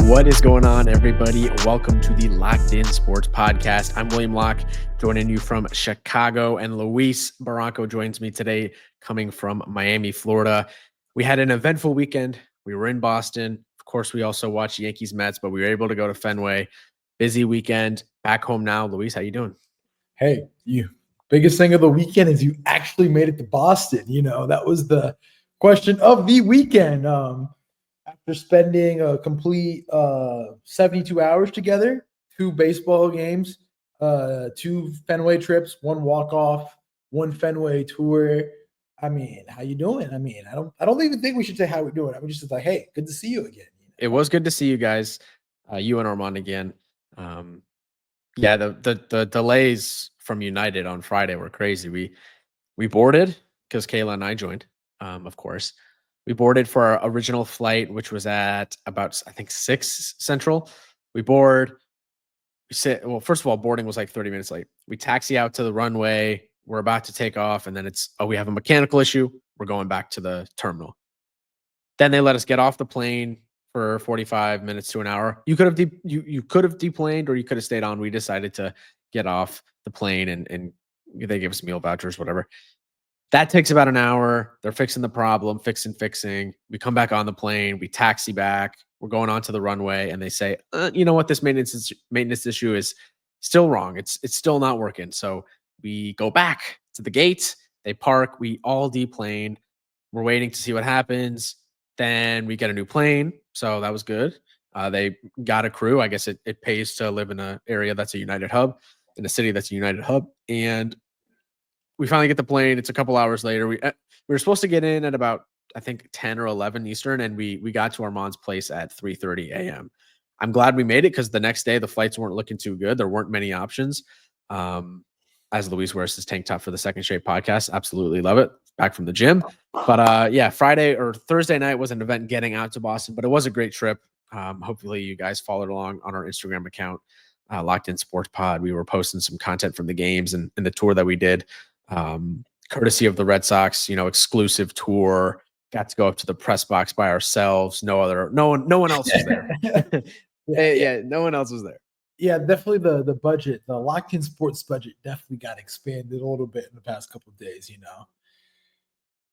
What is going on, everybody? Welcome to the Locked In Sports Podcast. I'm William Locke, joining you from Chicago, and Luis Barranco joins me today, coming from Miami, Florida. We had an eventful weekend. We were in Boston. Of course, we also watched Yankees Mets, but we were able to go to Fenway. Busy weekend. Back home now. Luis, how you doing? Hey, you. Biggest thing of the weekend is you actually made it to Boston. You know, that was the question of the weekend. After spending a complete 72 hours together, 2 baseball games, 2 Fenway trips, 1 walk-off, 1 Fenway tour. I mean, how you doing? I mean, I don't even think we should say how we're doing. I'm just like, hey, good to see you again. You know? It was good to see you guys, you and Armand again. Yeah, the delays from United on Friday were crazy. We boarded because Kayla and I joined, of course. We boarded for our original flight, which was at about, I think, 6 Central. We board. We sit. Well, first of all, boarding was like 30 minutes late. We taxi out to the runway. We're about to take off, and then it's, we have a mechanical issue. We're going back to the terminal. Then they let us get off the plane for 45 minutes to an hour. You could have you could have deplaned, or you could have stayed on. We decided to get off the plane, and they gave us meal vouchers, whatever. That takes about an hour. They're fixing the problem, fixing. We come back on the plane. We taxi back. We're going onto the runway, and they say, you know what? This maintenance issue is still wrong. It's still not working. So we go back to the gate. They park. We all deplane. We're waiting to see what happens. Then we get a new plane. So that was good. They got a crew. I guess it pays to live in an area that's a United hub, in a city that's a United hub. And we finally get the plane. It's a couple hours later. We were supposed to get in at about, I think, 10 or 11 Eastern, and we got to Armand's place at 3:30 a.m. I'm glad we made it, because the next day the flights weren't looking too good. There weren't many options. As Luis wears his tank top for the Second Shape podcast, absolutely love it. Back from the gym. But yeah, Friday or Thursday night was an event getting out to Boston, but it was a great trip. Hopefully you guys followed along on our Instagram account, Locked In Sports Pod. We were posting some content from the games and the tour that we did. Courtesy of the Red Sox, exclusive tour. Got to go up to the press box by ourselves. No one else was there. Yeah, no one else was there. Yeah, definitely the budget, the Locked In Sports budget definitely got expanded a little bit in the past couple of days,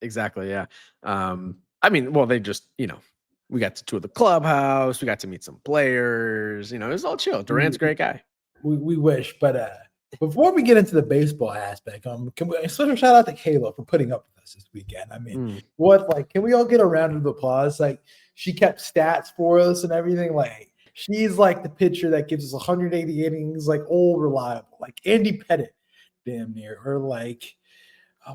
Exactly, yeah. I mean, well, they just, we got to tour the clubhouse. We got to meet some players. It was all chill. Durant's a great guy. We wish, but before we get into the baseball aspect, can we special shout out to Kayla for putting up with us this weekend? I mean, can we all get a round of applause? Like, she kept stats for us and everything. Like, she's like the pitcher that gives us 180 innings, like old reliable, like Andy Pettit, damn near, or like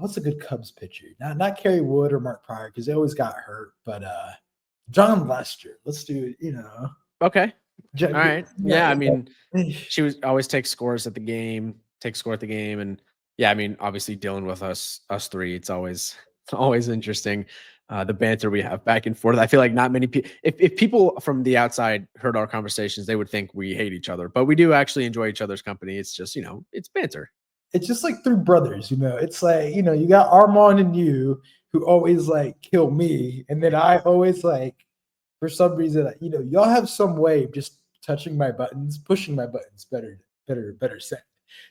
what's a good Cubs pitcher? Not Kerry Wood or Mark Pryor, because they always got hurt, but John Lester. Let's do it. Okay. All right. Yeah, I mean, she was always takes scores at the game, and yeah, I mean, obviously dealing with us three, it's always interesting. The banter we have back and forth. I feel like not many people, if people from the outside heard our conversations, they would think we hate each other, but we do actually enjoy each other's company. It's just, it's banter. It's just like 3 brothers, It's like, you got Armand and you, who always like kill me, and then I always like, for some reason, y'all have some way of just touching my buttons, pushing my buttons, better said,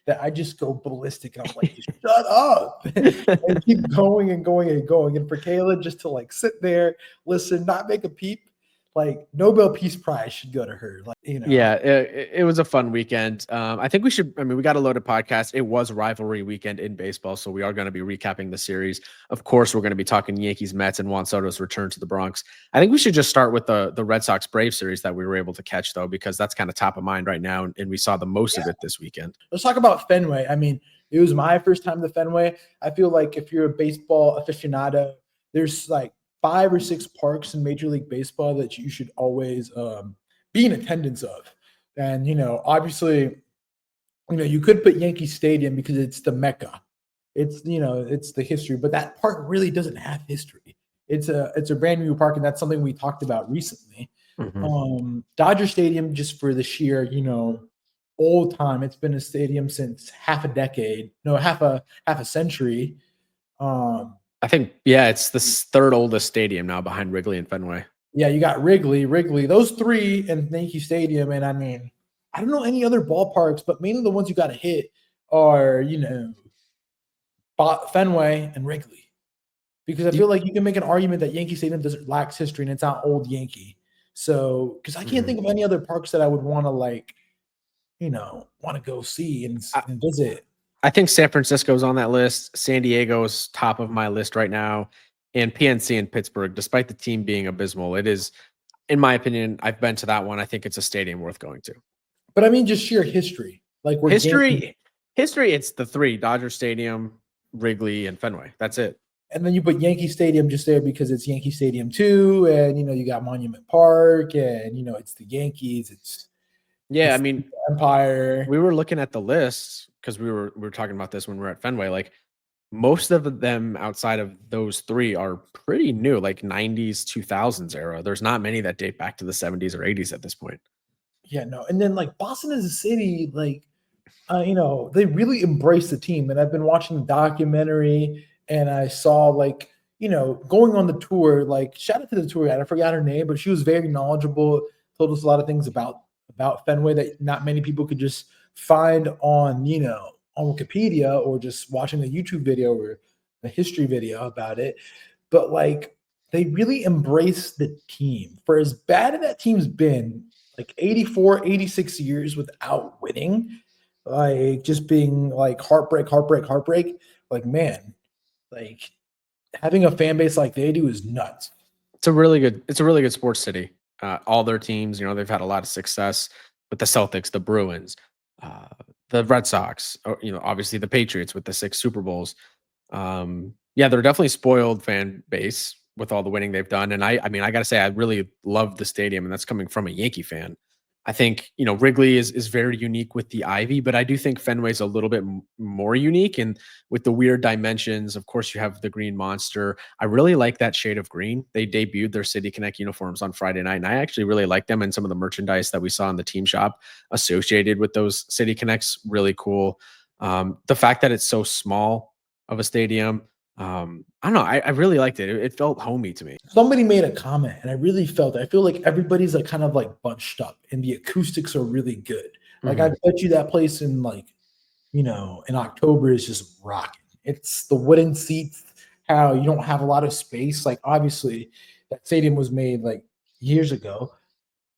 that I just go ballistic, and I'm like, shut up, and keep going and going and going. And for Kayla just to like sit there, listen, not make a peep, like Nobel Peace Prize should go to her. Like, Yeah, it was a fun weekend. I think we should, we got a loaded podcast. It was rivalry weekend in baseball, so we are going to be recapping the series. Of course, we're going to be talking Yankees, Mets, and Juan Soto's return to the Bronx. I think we should just start with the Red Sox Braves series that we were able to catch, though, because that's kind of top of mind right now, and we saw the most of it this weekend. Let's talk about Fenway. I mean, it was my first time to Fenway. I feel like if you're a baseball aficionado, there's like 5 or 6 parks in Major League Baseball that you should always be in attendance of. And, obviously, you could put Yankee Stadium because it's the Mecca. It's, it's the history, but that park really doesn't have history. It's a brand new park, and that's something we talked about recently. Dodger Stadium, just for the sheer, old time. It's been a stadium since half a century. I think, yeah, it's the 3rd oldest stadium now behind Wrigley and Fenway. Yeah, you got Wrigley, those three in Yankee Stadium. And I mean, I don't know any other ballparks, but mainly the ones you got to hit are, Fenway and Wrigley. Because I Y- feel like you can make an argument that Yankee Stadium doesn't lacks history and it's not old Yankee. So, because I can't mhm. think of any other parks that I would want to want to go see I, and visit. I think San Francisco's on that list. San Diego's top of my list right now, and PNC in Pittsburgh. Despite the team being abysmal, it is, in my opinion, I've been to that one. I think it's a stadium worth going to. But I mean, just sheer history, like where games, History, it's the three: Dodger Stadium, Wrigley, and Fenway. That's it. and then you put Yankee Stadium just there because it's Yankee Stadium too, and you got Monument Park, and it's the Yankees, Yeah, I it's the mean, Empire. we were looking at the lists because we were talking about this when we were at Fenway. Like most of them outside of those three are pretty new, like 90s, 2000s era. There's not many that date back to the 70s or 80s at this point. Yeah, no, and then like Boston as a city, like they really embrace the team. And I've been watching the documentary and I saw like, going on the tour, like shout out to the tour guide. I forgot her name, but she was very knowledgeable, told us a lot of things about Fenway that not many people could just find on Wikipedia or just watching a YouTube video or a history video about it. But like they really embrace the team. For as bad as that team's been, like 84, 86 years without winning, like just being like heartbreak. Like, man, like having a fan base like they do is nuts. It's a really good sports city. All their teams, they've had a lot of success with the Celtics, the Bruins, uh, the Red Sox, obviously the Patriots with the 6 Super Bowls. Yeah, they're definitely spoiled fan base with all the winning they've done. And I mean, I gotta say, I really love the stadium, and that's coming from a Yankee fan. I think Wrigley is very unique with the ivy, but I do think Fenway's a little bit more unique, and with the weird dimensions. Of course, you have the green monster. I really like that shade of green. They debuted their City Connect uniforms on Friday night, and I actually really like them. And some of the merchandise that we saw in the team shop associated with those City Connects, really cool. The fact that it's so small of a stadium, I don't know. I really liked it. It felt homey to me. Somebody made a comment, and I really felt it. I feel like everybody's like kind of like bunched up, and the acoustics are really good. Like I Mhm. bet you that place in like in October is just rocking. It's the wooden seats, how you don't have a lot of space. Like obviously, that stadium was made like years ago,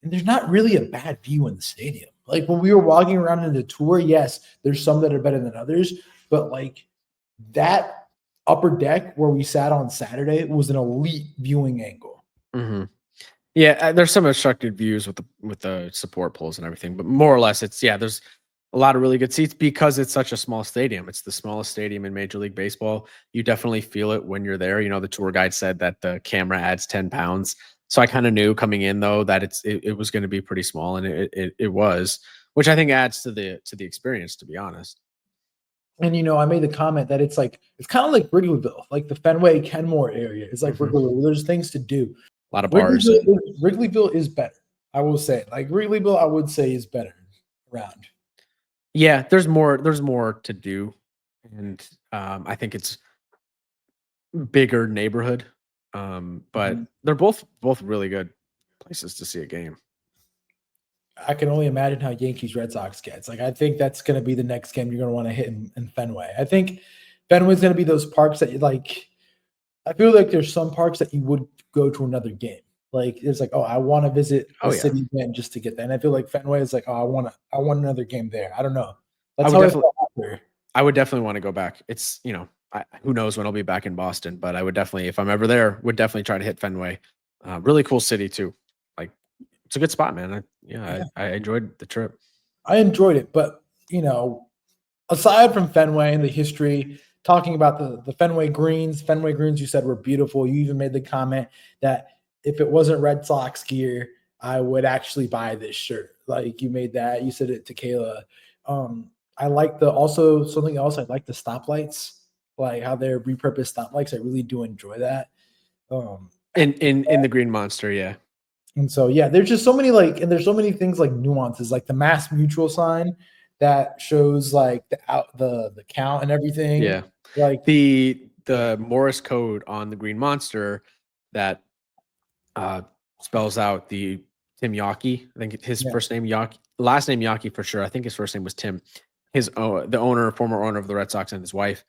and there's not really a bad view in the stadium. Like when we were walking around in the tour, yes, there's some that are better than others, but like that upper deck where we sat on Saturday was an elite viewing angle. Mhm. Yeah, there's some obstructed views with the support poles and everything, but more or less, it's yeah. There's a lot of really good seats because it's such a small stadium. It's the smallest stadium in Major League Baseball. You definitely feel it when you're there. The tour guide said that the camera adds 10 pounds. So I kind of knew coming in though that it was going to be pretty small, and it was, which I think adds to the experience. To be honest, And I made the comment that it's kind of like Wrigleyville, like the Fenway Kenmore area. It's like hmm Wrigleyville. There's things to do. a lot of bars and Wrigleyville is better. I will say, like Wrigleyville, I would say is better around. yeah, there's more to do, and I think it's bigger neighborhood. But Mhm. they're both really good places to see a game. I can only imagine how Yankees Red Sox gets. Like, I think that's going to be the next game you're going to want to hit in Fenway. I think Fenway's going to be those parks that you like. I feel like there's some parks that you would go to another game. Like, it's like, oh, I want to visit Oh the yeah, city again just to get that. And I feel like Fenway is like, oh, I want another game there. I don't know. I That's would how I definitely felt after. I would definitely want to go back. It's who knows when I'll be back in Boston, but I would definitely, if I'm ever there, would definitely try to hit Fenway. Really cool city too. Like it's a good spot, man. Yeah, I enjoyed the trip. I enjoyed it, but aside from Fenway and the history, talking about the Fenway Greens you said were beautiful. You even made the comment that if it wasn't Red Sox gear, I would actually buy this shirt. Like you made that, you said it to Kayla. I like the also something else. I like the stoplights, like how they're repurposed stoplights. I really do enjoy that. Um, In the Green Monster, yeah. and so yeah, there's just so many and there's so many things like nuances, like the Mass Mutual sign that shows like the count and everything. Yeah. Like The Morse code on the Green Monster that spells out the Tim Yawkey. I think his Yeah. first name Yawkey, last name Yawkey for sure. I think his first name was Tim. The owner, former owner of the Red Sox, and his wife,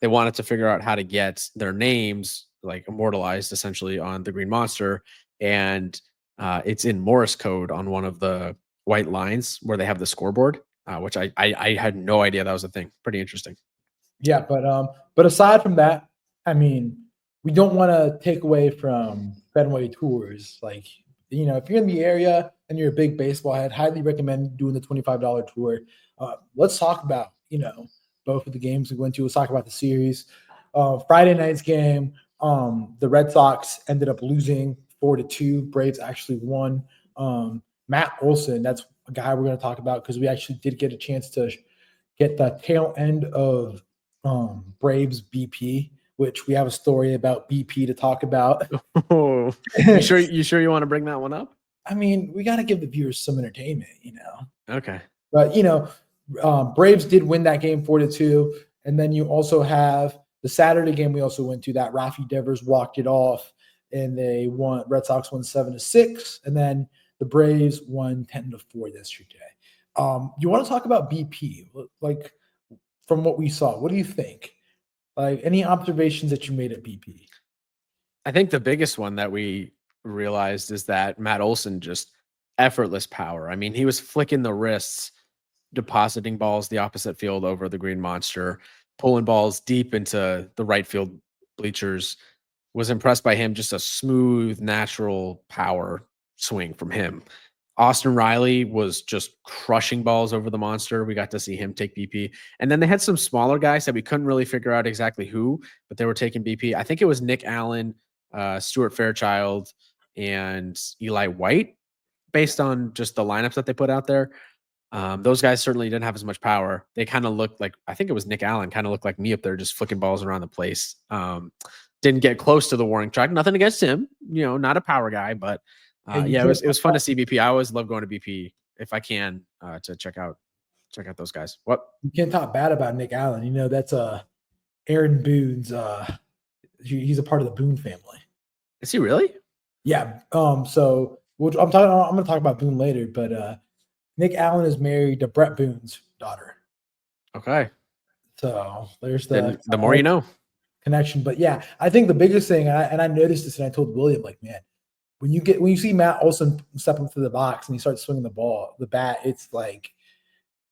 they wanted to figure out how to get their names like immortalized essentially on the Green Monster, and it's in Morse code on one of the white lines where they have the scoreboard, which I had no idea that was a thing. Pretty interesting. Yeah, but aside from that, I mean, we don't want to take away from Fenway tours. Like, if you're in the area and you're a big baseball head, highly recommend doing the $25 tour. Let's talk about, both of the games we went to. Let's talk about the series. Friday night's game, the Red Sox ended up losing 4-2. Braves actually won. Matt Olson, that's a guy we're going to talk about because we actually did get a chance to get the tail end of Braves BP, which we have a story about BP to talk about. Oh, you sure you want to bring that one up? I mean, we got to give the viewers some entertainment, Okay. But Braves did win that game 4-2, and then you also have the Saturday game we also went to that Rafi Devers walked it off, and they won. Red Sox won 7-6, and then the Braves won 10-4 yesterday. You want to talk about BP? Like, from what we saw, what do you think? Like, any observations that you made at BP? I think the biggest one that we realized is that Matt Olson just effortless power. I mean, he was flicking the wrists, depositing balls the opposite field over the Green Monster, pulling balls deep into the right field bleachers. Was impressed by him, just a smooth, natural power swing from him. Austin Riley was just crushing balls over the Monster. We got to see him take BP. And then they had some smaller guys that we couldn't really figure out exactly who, but they were taking BP. I think it was Nick Allen, Stuart Fairchild, and Eli White, based on just the lineups that they put out there. Those guys certainly didn't have as much power. They kind of looked like, I think it was Nick Allen, kind of looked like me up there, just flicking balls around the place. Didn't get close to the warning track. Nothing against him, not a power guy, but it was fun to see BP. I always love going to BP if I can to check out those guys. What? You can't talk bad about Nick Allen. That's Aaron Boone's. He's a part of the Boone family. Is he really? Yeah. So I'm going to talk about Boone later, but Nick Allen is married to Brett Boone's daughter. Okay. So there's the more you know connection. But yeah, I think the biggest thing, and I noticed this, and I told William, like, man, when you see Matt Olson step into the box and he starts swinging the bat, it's like,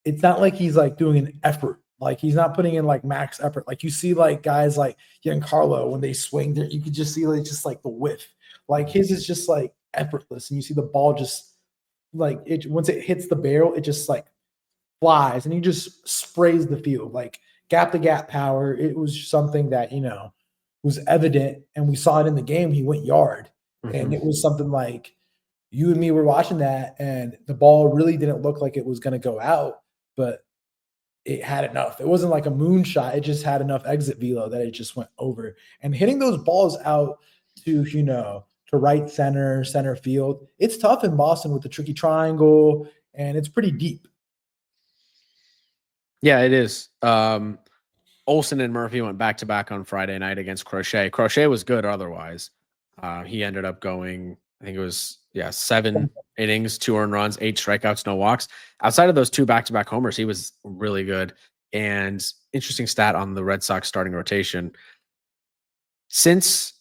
it's not like he's like doing an effort. Like, he's not putting in like max effort. Like, you see like guys like Giancarlo, when they swing there, you could just see like just like the whiff. Like, his is just like effortless, and you see the ball just like it once it hits the barrel, it just like flies, and he just sprays the field like gap to gap power. It was something that was evident, and we saw it in the game. He went yard, and it was something like, you and me were watching that, and the ball really didn't look like it was going to go out, but it had enough. It wasn't like a moonshot. It just had enough exit velo that it just went over. And hitting those balls out to, to right center field, it's tough in Boston with the tricky triangle, and it's pretty deep. Yeah, it is. Olson and Murphy went back to back on Friday night against Crochet. Crochet was good otherwise. He ended up going, I think it was 7 innings, 2 earned runs, 8 strikeouts, no walks. Outside of those 2 back-to-back homers, he was really good. And interesting stat on the Red Sox starting rotation. Since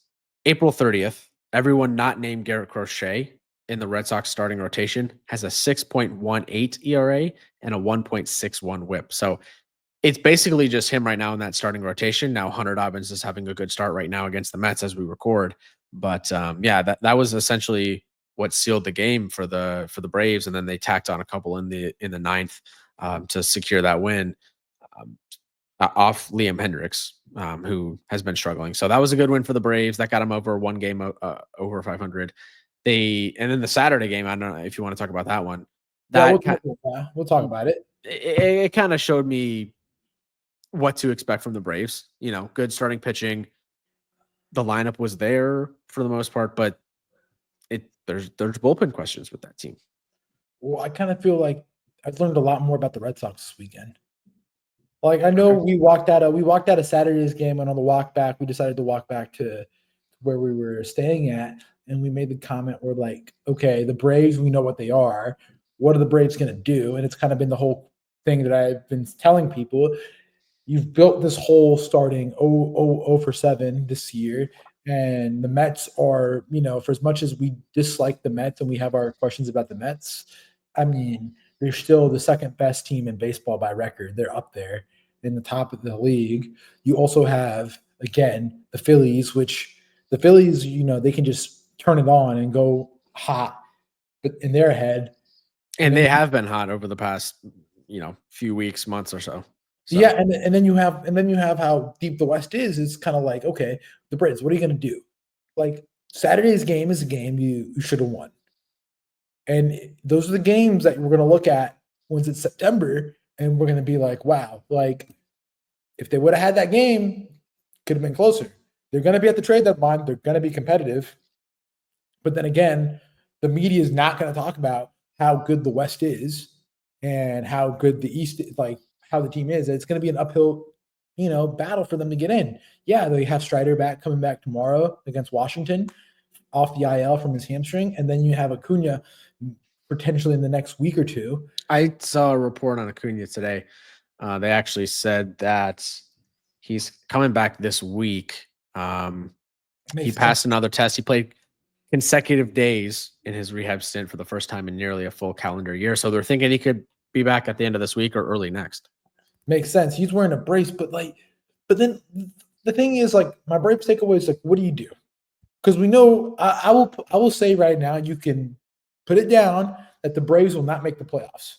April 30th, everyone not named Garrett Crochet in the Red Sox starting rotation has a 6.18 ERA and a 1.61 whip. So it's basically just him right now in that starting rotation. Now Hunter Dobbins is having a good start right now against the Mets as we record. But that was essentially what sealed the game for the Braves, and then they tacked on a couple in the ninth to secure that win off Liam Hendricks, who has been struggling. So that was a good win for the Braves. That got them over one game over 500. And then the Saturday game, I don't know if you want to talk about that one. We'll talk about it. It kind of showed me what to expect from the Braves. Good starting pitching. The lineup was there for the most part, but there's bullpen questions with that team. Well, I kind of feel like I've learned a lot more about the Red Sox this weekend. Like, I know we walked out of Saturday's game, and on the walk back, we decided to walk back to where we were staying at. and we made the comment, we're like, okay, the Braves, we know what they are. What are the Braves going to do? And it's kind of been the whole thing that I've been telling people. You've built this whole starting 0 for 7 this year. And the Mets are, for as much as we dislike the Mets and we have our questions about the Mets, I mean, they're still the second best team in baseball by record. They're up there in the top of the league. You also have, again, the Phillies, which the Phillies, they can just turn it on and go hot in their head. And they have been hot over the past, few weeks, months or so. Yeah, and then you have how deep the West is. It's kind of like, okay, the Braves, what are you going to do? Like Saturday's game is a game you should have won. And those are the games that we're going to look at once it's September, and we're going to be like, wow, like if they would have had that game, could have been closer. They're going to be at the trade deadline. They're going to be competitive. But then again, the media is not going to talk about how good the West is and how good the East is, like how the team is. It's going to be an uphill, battle for them to get in. Yeah, they have Strider coming back tomorrow against Washington off the IL from his hamstring. And then you have Acuna potentially in the next week or two. I saw a report on Acuna today. They actually said that he's coming back this week. He passed another test. He played consecutive days in his rehab stint for the first time in nearly a full calendar year. So they're thinking he could be back at the end of this week or early next. Makes sense. He's wearing a brace, but then the thing is, like, my Braves takeaway is like, what do you do? Because we know I will say right now, you can put it down that the Braves will not make the playoffs.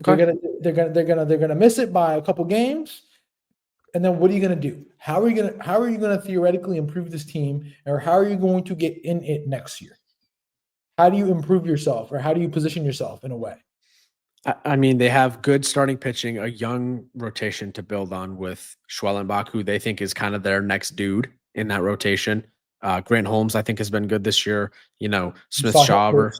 Okay. They're gonna miss it by a couple games. And then what are you going to do? How are you going to theoretically improve this team, or how are you going to get in it next year? How do you improve yourself, or how do you position yourself in a way? I mean, they have good starting pitching, a young rotation to build on with Schwellenbach, who they think is kind of their next dude in that rotation. Grant Holmes, I think, has been good this year. Smith-Shawver.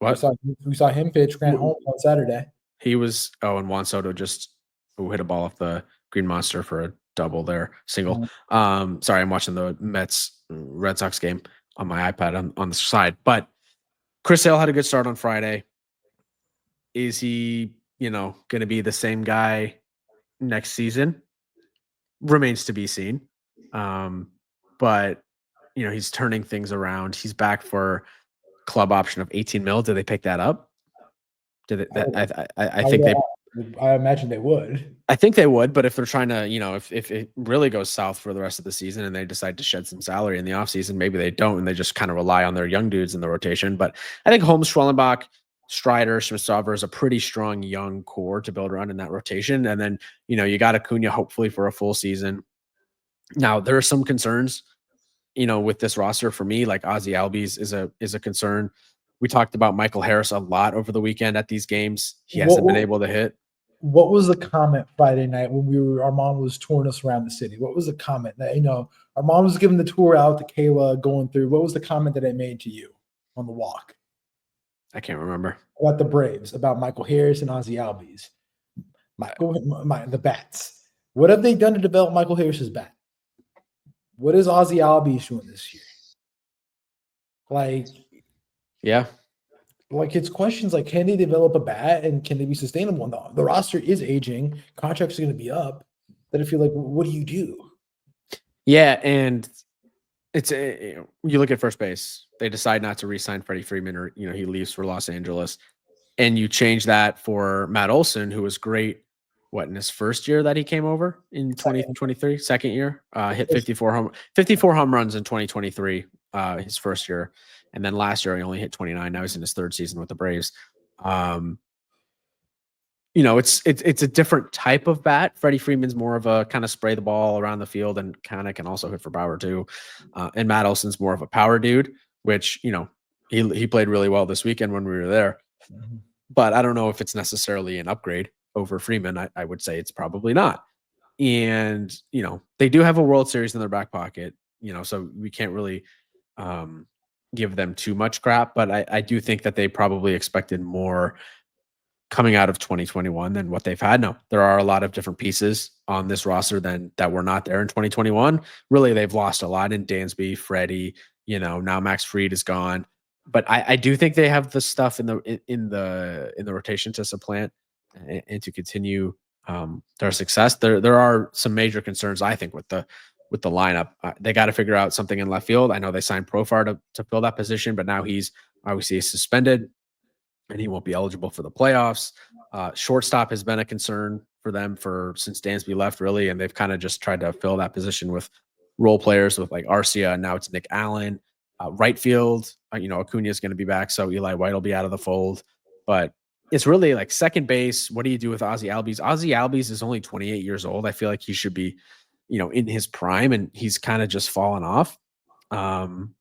What? We saw him pitch Grant Holmes on Saturday. He was, and Juan Soto just hit a ball off the Green Monster for a double there, single. Sorry, I'm watching the Mets-Red Sox game on my iPad on the side. But Chris Sale had a good start on Friday. Is he, going to be the same guy next season? Remains to be seen. But, he's turning things around. He's back for club option of 18 mil. Did they pick that up? Did it? I think they. I imagine they would. I think they would, but if they're trying to, if it really goes south for the rest of the season and they decide to shed some salary in the offseason, maybe they don't, and they just kind of rely on their young dudes in the rotation. But I think Holmes, Schwellenbach, Strider, Smith-Shawver is a pretty strong young core to build around in that rotation. And then, you got Acuna hopefully for a full season. Now, there are some concerns, with this roster for me, like Ozzie Albies is a concern. We talked about Michael Harris a lot over the weekend at these games. He hasn't been able to hit. What was the comment Friday night when our mom was touring us around the city? What was the comment that, our mom was giving the tour out to Kayla going through? What was the comment that I made to you on the walk? I can't remember. About the Braves, about Michael Harris and Ozzie Albies. The bats. What have they done to develop Michael Harris's bat? What is Ozzie Albies doing this year? Yeah. It's questions like, can they develop a bat and can they be sustainable? No, the roster is aging. Contracts are going to be up. Then I feel like, what do you do? Yeah, and it's you look at first base. They decide not to re-sign Freddie Freeman, or he leaves for Los Angeles, and you change that for Matt Olson, who was great. In his first year that he came over in 2023, second year, hit 54 home runs in 2023, his first year. And then last year he only hit 29. Now he's in his third season with the Braves. It's a different type of bat. Freddie Freeman's more of a kind of spray the ball around the field and kind of can also hit for power too. And Matt Olson's more of a power dude, which, he played really well this weekend when we were there. Mm-hmm. But I don't know if it's necessarily an upgrade over Freeman. I would say it's probably not. And, they do have a World Series in their back pocket, so we can't really give them too much crap. But I do think that they probably expected more coming out of 2021 than what they've had. No, there are a lot of different pieces on this roster that were not there in 2021. Really, they've lost a lot in Dansby, Freddie, Now Max Fried is gone. But I do think they have the stuff in the rotation to supplant and to continue their success. There are some major concerns, I think, with the lineup. They got to figure out something in left field. I know they signed Profar to fill that position, but now he's obviously suspended and he won't be eligible for the playoffs. Shortstop has been a concern for them since Dansby left, really, and they've kind of just tried to fill that position with role players with like Arcia, and now it's Nick Allen. Right field, Acuna is going to be back, so Eli White will be out of the fold. But it's really like second base. What do you do with Ozzie Albies? Ozzie Albies is only 28 years old. I feel like he should be, in his prime, and he's kind of just fallen off. And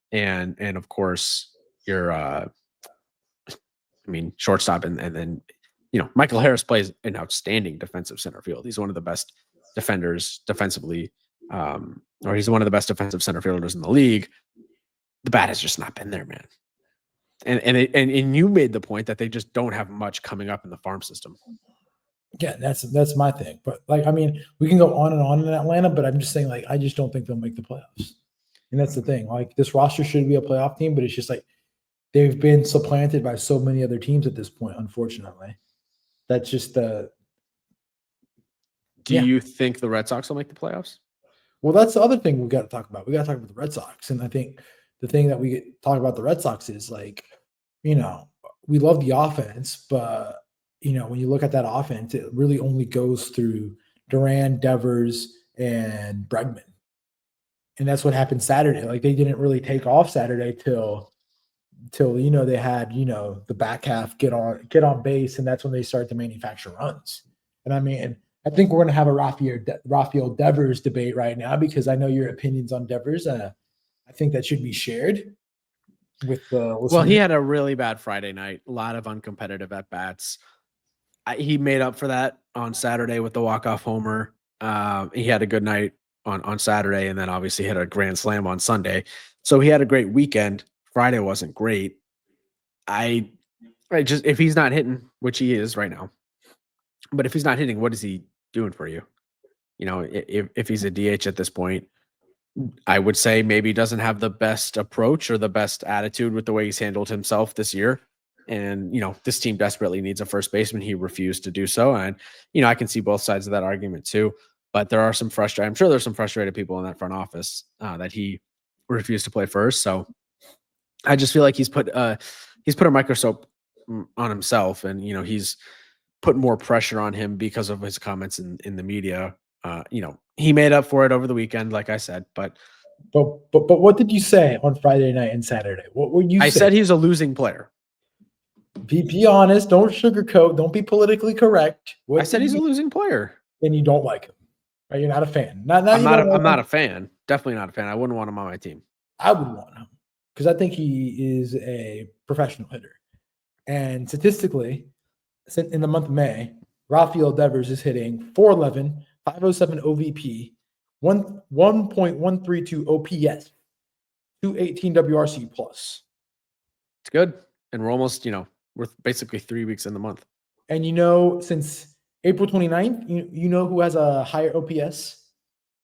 of course, your shortstop, and then Michael Harris plays an outstanding defensive center field. He's one of the best defenders defensively, or he's one of the best defensive center fielders in the league. The bat has just not been there, man. And you made the point that they just don't have much coming up in the farm system. Yeah, that's my thing. But we can go on and on in Atlanta, but I'm just saying, I just don't think they'll make the playoffs. And that's the thing. This roster should be a playoff team, but it's just they've been supplanted by so many other teams at this point, unfortunately. That's just the. Do you think the Red Sox will make the playoffs? Well, that's the other thing we got to talk about. We got to talk about the Red Sox, and I think the thing that we talk about the Red Sox is we love the offense, but when you look at that offense, it really only goes through Duran, Devers, and Bregman, and that's what happened Saturday. They didn't really take off Saturday till they had the back half get on base, and that's when they started to manufacture runs. And I think we're going to have a Rafael Devers debate right now, because I know your opinions on Devers. I think that should be shared with the listeners. Well, he had a really bad Friday night, a lot of uncompetitive at bats. He made up for that on Saturday with the walk-off homer. He had a good night on Saturday, and then obviously hit a grand slam on Sunday. So he had a great weekend. Friday wasn't great. If he's not hitting, which he is right now, but if he's not hitting, what is he doing for you? If he's a DH at this point, I would say maybe doesn't have the best approach or the best attitude with the way he's handled himself this year. And, this team desperately needs a first baseman. He refused to do so. And, I can see both sides of that argument too, but there are some I'm sure there's some frustrated people in that front office that he refused to play first. So I just feel like he's put a microscope on himself, and, he's put more pressure on him because of his comments in the media. He made up for it over the weekend, like I said, but what did you say on Friday night and Saturday? What would you say? I said he's a losing player. Be honest. Don't sugarcoat. Don't be politically correct. I said he's a losing player. And you don't like him. Right? You're not a fan. I'm not a fan. Definitely not a fan. I wouldn't want him on my team. I would want him because I think he is a professional hitter. And statistically, in the month of May, Rafael Devers is hitting 411, 507 OVP, 1.132 OPS, 218 WRC plus. It's good. And we're almost, we're basically 3 weeks in the month. And since April 29th, you know who has a higher OPS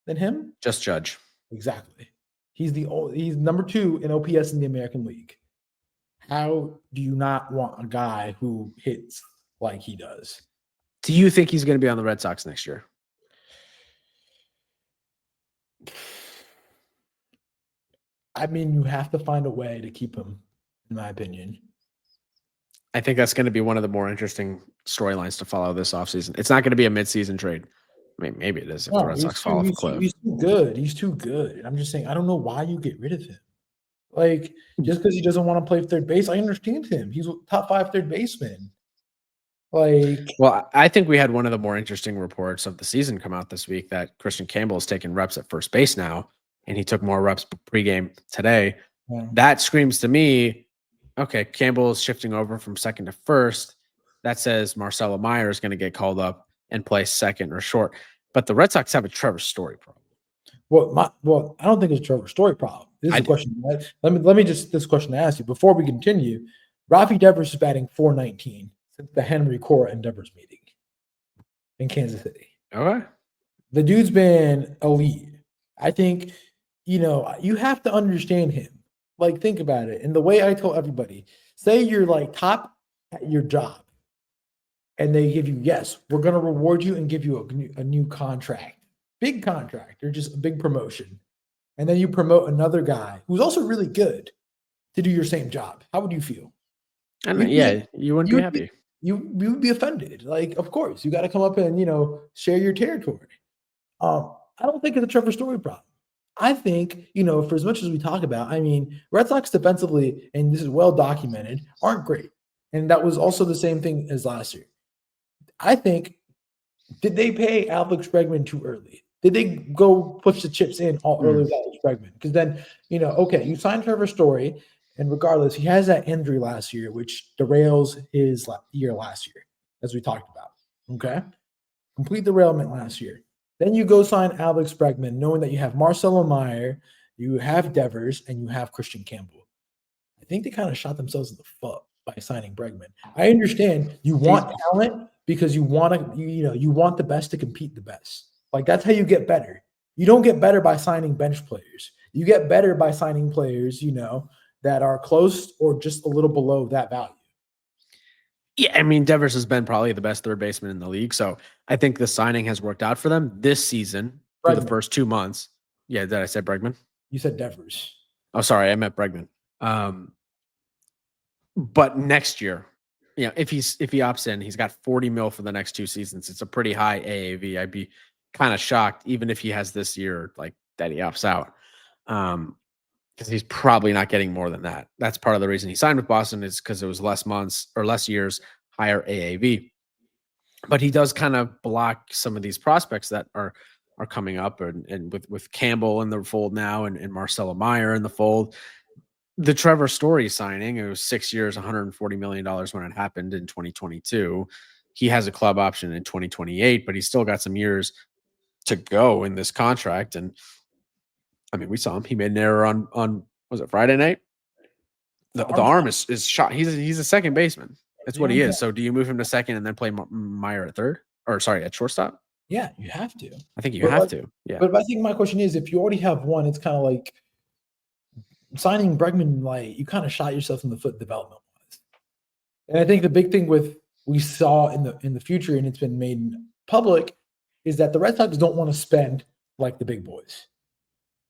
than him? Just Judge. Exactly. He's number 2 in OPS in the American League. How do you not want a guy who hits like he does? Do you think he's going to be on the Red Sox next year? You have to find a way to keep him, in my opinion. I think that's going to be one of the more interesting storylines to follow this offseason. It's not going to be a midseason trade. Maybe it is if the Red Sox fall off a cliff. He's too good. He's too good. I'm just saying, I don't know why you get rid of him. Just because he doesn't want to play third base, I understand him. He's a top 5 third baseman. Well, I think we had one of the more interesting reports of the season come out this week that Christian Campbell is taking reps at first base now, and he took more reps pregame today. Yeah. That screams to me, okay, Campbell is shifting over from second to first. That says Marcelo Meyer is going to get called up and play second or short. But the Red Sox have a Trevor Story problem. Well, I don't think it's a Trevor Story problem. This is a question. Let me just this question to ask you before we continue. Rafi Devers is batting .419 since the Henry Cora and Devers meeting in Kansas City. Okay. The dude's been elite. I think, you have to understand him. Like, think about it. And the way I tell everybody, say you're like top at your job and they give you, yes, we're going to reward you and give you a new contract, big contract, or just a big promotion. And then you promote another guy who's also really good to do your same job. How would you feel? And You'd be, yeah, you wouldn't you be would be, happy. you would be offended. Like, of course, you got to come up and, share your territory. I don't think it's a Trevor Story problem. I think, for as much as we talk about, I mean, Red Sox defensively, and this is well documented, aren't great. And that was also the same thing as last year. I think, did they pay Alex Bregman too early? Did they go push the chips in all early with Alex Bregman? Because then, okay, you signed Trevor Story, and regardless, he has that injury last year, which derails his year last year, as we talked about. Okay? Complete derailment last year. Then you go sign Alex Bregman, knowing that you have Marcelo Meyer, you have Devers, and you have Christian Campbell. I think they kind of shot themselves in the foot by signing Bregman. I understand you want talent because you want to, you want the best to compete the best. Like, that's how you get better. You don't get better by signing bench players. You get better by signing players, that are close or just a little below that value. Yeah, I mean, Devers has been probably the best third baseman in the league. So I think the signing has worked out for them this season through the first 2 months. Yeah, did I say Bregman? You said Devers. Oh, sorry, I meant Bregman. But next year, if he opts in, he's got 40 mil for the next 2 seasons. It's a pretty high AAV. I'd be kind of shocked, even if he has this year, like, that he opts out. Because he's probably not getting more than that. That's part of the reason he signed with Boston, is because it was less months or less years, higher AAV. But he does kind of block some of these prospects that are coming up, and with Campbell in the fold now, and Marcelo Meyer in the fold. The Trevor Story signing, it was 6 years, $140 million when it happened in 2022. He has a club option in 2028, but he's still got some years to go in this contract. And I mean, we saw him. He made an error on was it Friday night? The arm is shot. He's a second baseman. That's what he is. So do you move him to second and then play Meyer at third? Or sorry, at shortstop? Yeah, you have to. I think you have to. Yeah. But I think my question is, if you already have one, it's kind of like signing Bregman, like, you kind of shot yourself in the foot development wise. And I think the big thing we saw in the future, and it's been made public, is that the Red Sox don't want to spend like the big boys.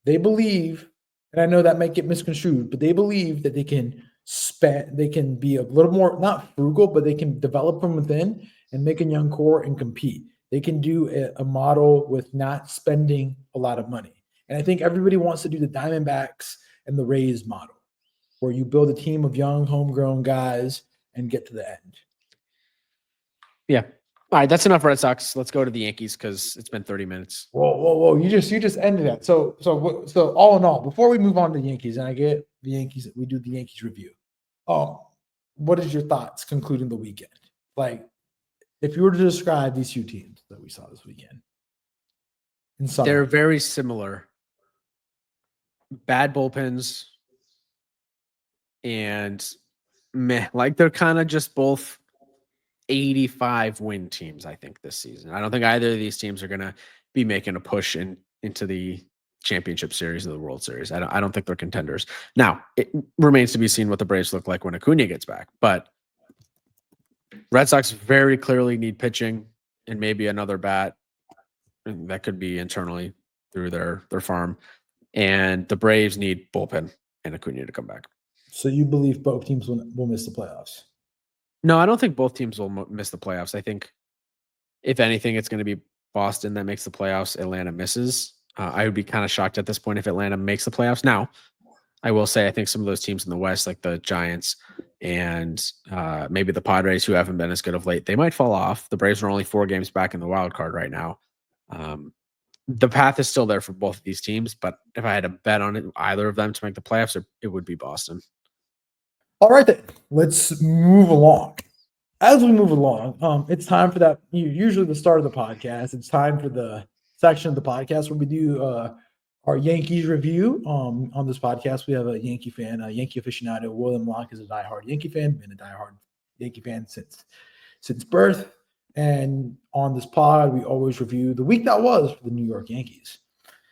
They believe, and I know that might get misconstrued, but they believe that they can be a little more, not frugal, but they can develop from within and make a young core and compete. They can do a model with not spending a lot of money. And I think everybody wants to do the Diamondbacks and the Rays model, where you build a team of young, homegrown guys and get to the end. Yeah. All right, that's enough Red Sox. Let's go to the Yankees because it's been 30 minutes. Whoa! You just ended that. So all in all, before we move on to the Yankees, and I get the Yankees, we do the Yankees review. What is your thoughts concluding the weekend? Like, if you were to describe these 2 teams that we saw this weekend, they're very similar. Bad bullpens, and like, they're kind of just both 85 win teams, I think, this season. I don't think either of these teams are going to be making a push into the championship series of the World Series. I don't think they're contenders. Now, it remains to be seen what the Braves look like when Acuna gets back, but Red Sox very clearly need pitching and maybe another bat, and that could be internally through their farm. And the Braves need bullpen and Acuna to come back. So you believe both teams will miss the playoffs? No, I don't think both teams will miss the playoffs. I think, if anything, it's going to be Boston that makes the playoffs. Atlanta misses. I would be kind of shocked at this point if Atlanta makes the playoffs. Now, I will say I think some of those teams in the West, like the Giants and maybe the Padres, who haven't been as good of late, they might fall off. The Braves are only 4 games back in the wild card right now. The path is still there for both of these teams, but if I had to bet on it, either of them to make the playoffs, it would be Boston. All right, then. Let's move along. As we move along, it's time for that. Usually the start of the podcast. It's time for the section of the podcast where we do our Yankees review. On this podcast, we have a Yankee fan, a Yankee aficionado. William Locke is a diehard Yankee fan, been a diehard Yankee fan since birth. And on this pod, we always review the week that was for the New York Yankees.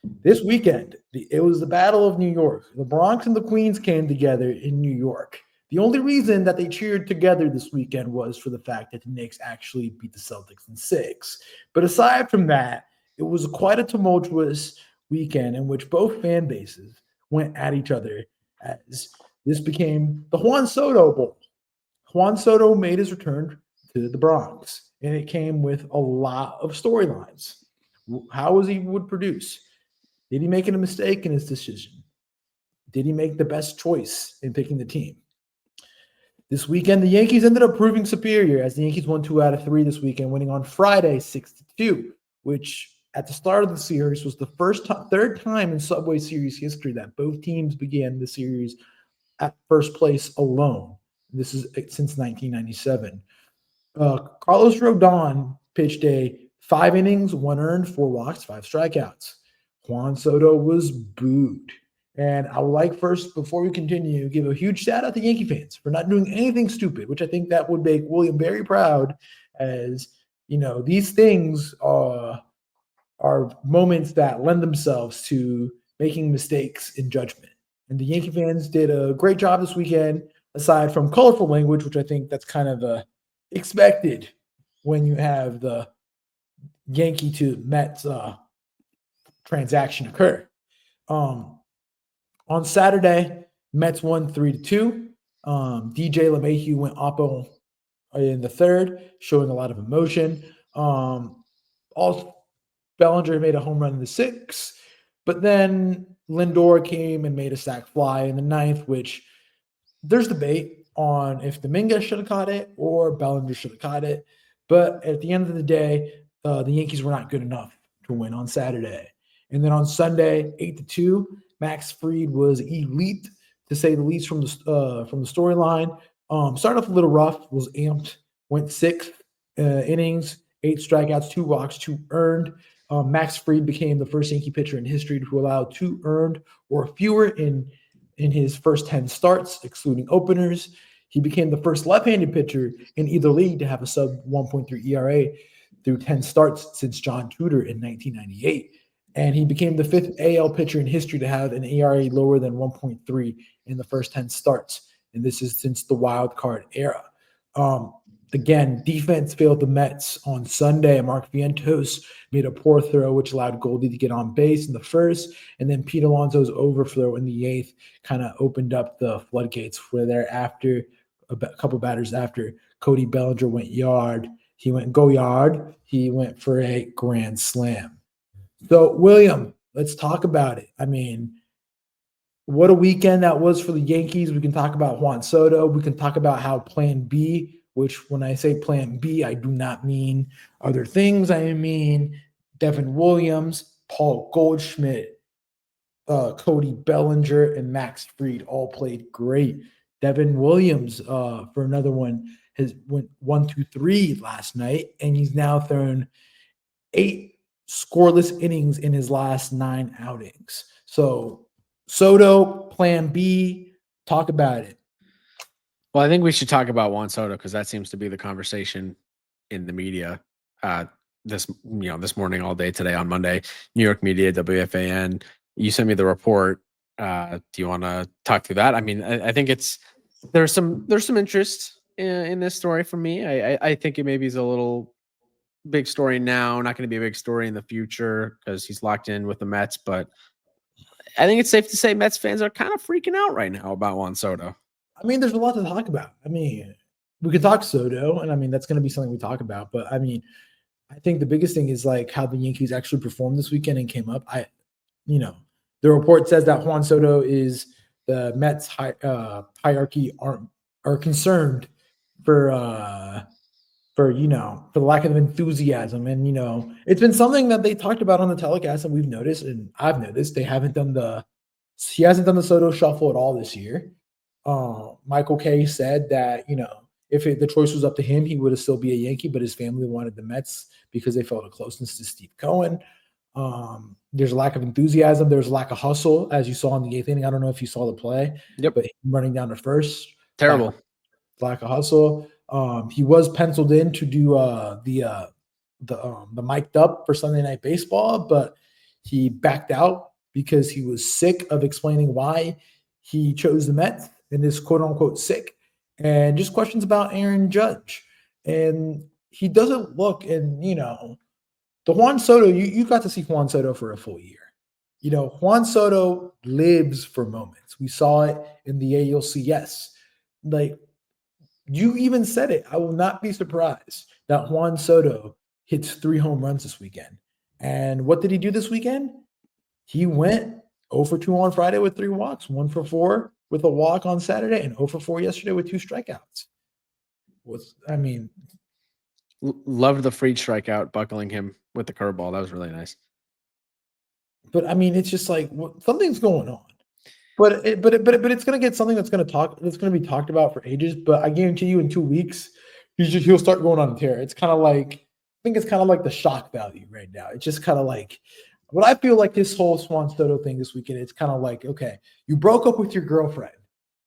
This weekend, it was the Battle of New York. The Bronx and the Queens came together in New York. The only reason that they cheered together this weekend was for the fact that the Knicks actually beat the Celtics in 6. But aside from that, it was quite a tumultuous weekend in which both fan bases went at each other as this became the Juan Soto Bowl. Juan Soto made his return to the Bronx, and it came with a lot of storylines. How was he would produce? Did he make a mistake in his decision? Did he make the best choice in picking the team? This weekend, the Yankees ended up proving superior as the Yankees won 2 out of 3 this weekend, winning on Friday 6-2, which at the start of the series was the third time in Subway Series history that both teams began the series at first place alone. This is since 1997. Carlos Rodon pitched 5 innings, 1 earned, 4 walks, 5 strikeouts. Juan Soto was booed. And I would like first, before we continue, give a huge shout out to Yankee fans for not doing anything stupid, which I think that would make William very proud. As you know, these things are moments that lend themselves to making mistakes in judgment. And the Yankee fans did a great job this weekend, aside from colorful language, which I think that's kind of expected when you have the Yankee to Mets transaction occur. On Saturday, Mets won 3-2. DJ LeMahieu went oppo in the third, showing a lot of emotion. Also, Bellinger made a home run in the 6th, but then Lindor came and made a sac fly in the 9th, which there's debate on if Dominguez should have caught it or Bellinger should have caught it. But at the end of the day, the Yankees were not good enough to win on Saturday. And then on Sunday, 8-2, Max Fried was elite, to say the least, from the storyline. Started off a little rough, was amped, went 6 innings, 8 strikeouts, 2 walks, 2 earned. Max Fried became the first Yankee pitcher in history to allow 2 earned or fewer in his first 10 starts, excluding openers. He became the first left-handed pitcher in either league to have a sub 1.3 ERA through 10 starts since John Tudor in 1998. And he became the 5th AL pitcher in history to have an ERA lower than 1.3 in the first 10 starts. And this is since the wild card era. Again, defense failed the Mets on Sunday. Mark Vientos made a poor throw, which allowed Goldie to get on base in the first. And then Pete Alonso's overthrow in the 8th kind of opened up the floodgates for thereafter. A couple batters after, Cody Bellinger went yard. He went go yard. He went for a grand slam. So, William, let's talk about it. I mean, what a weekend that was for the Yankees. We can talk about Juan Soto. We can talk about how Plan B, which when I say Plan B, I do not mean other things. I mean Devin Williams, Paul Goldschmidt, Cody Bellinger, and Max Fried all played great. Devin Williams, for another one, went 1-2-3 last night, and he's now thrown 8 scoreless innings in his last 9 outings. So, Soto, Plan B, talk about it. Well, I think we should talk about Juan Soto because that seems to be the conversation in the media this morning, all day today on Monday. New York media, WFAN. You sent me the report. Do you want to talk through that? I mean, I think there's some interest in this story for me. I think it maybe is a little big story now, not going to be a big story in the future because he's locked in with the Mets. But I think it's safe to say Mets fans are kind of freaking out right now about Juan Soto. I mean, there's a lot to talk about. I mean, we could talk Soto, and I mean, that's going to be something we talk about. But I mean, I think the biggest thing is like how the Yankees actually performed this weekend and came up. The report says that Juan Soto is the Mets hierarchy are concerned for the lack of enthusiasm. And, it's been something that they talked about on the telecast, and we've noticed, and I've noticed, he hasn't done the Soto shuffle at all this year. Michael Kay said that, if the choice was up to him, he would still be a Yankee, but his family wanted the Mets because they felt a closeness to Steve Cohen. There's a lack of enthusiasm. There's a lack of hustle, as you saw in the 8th inning. I don't know if you saw the play. Yep. But running down to first. Terrible. Lack of hustle. He was penciled in to do the mic'd up for Sunday Night Baseball, but He backed out because he was sick of explaining why he chose the Mets and is quote unquote sick, and just questions about Aaron Judge. And he doesn't look, and the Juan Soto, you got to see Juan Soto for a full year. Juan Soto lives for moments. We saw it in the ALCS. Like, you even said it. I will not be surprised that Juan Soto hits 3 home runs this weekend. And what did he do this weekend? He went 0 for 2 on Friday with 3 walks, 1 for 4 with a walk on Saturday, and 0 for 4 yesterday with 2 strikeouts. Loved the free strikeout, buckling him with the curveball. That was really nice. But it's just like something's going on. But it's going to get something that's going to be talked about for ages. But I guarantee you, in 2 weeks, he'll start going on a tear. It's kind of like, I think it's kind of like the shock value right now. It's just kind of like what I feel like this whole Juan Soto thing this weekend. It's kind of like, okay, you broke up with your girlfriend,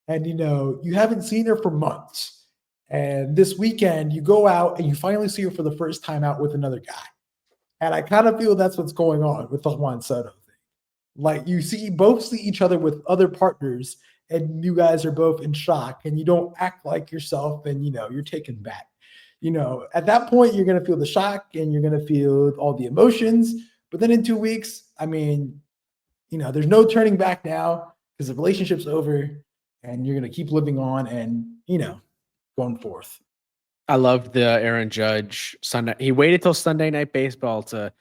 and you haven't seen her for months, and this weekend you go out and you finally see her for the first time out with another guy. And I kind of feel that's what's going on with the Juan Soto thing. Like, you both see each other with other partners, and you guys are both in shock, and you don't act like yourself, and you're taken back. At that point, you're going to feel the shock and you're going to feel all the emotions. But then in 2 weeks, there's no turning back now because the relationship's over, and you're going to keep living on and, going forth. I loved the Aaron Judge Sunday. He waited till Sunday Night Baseball to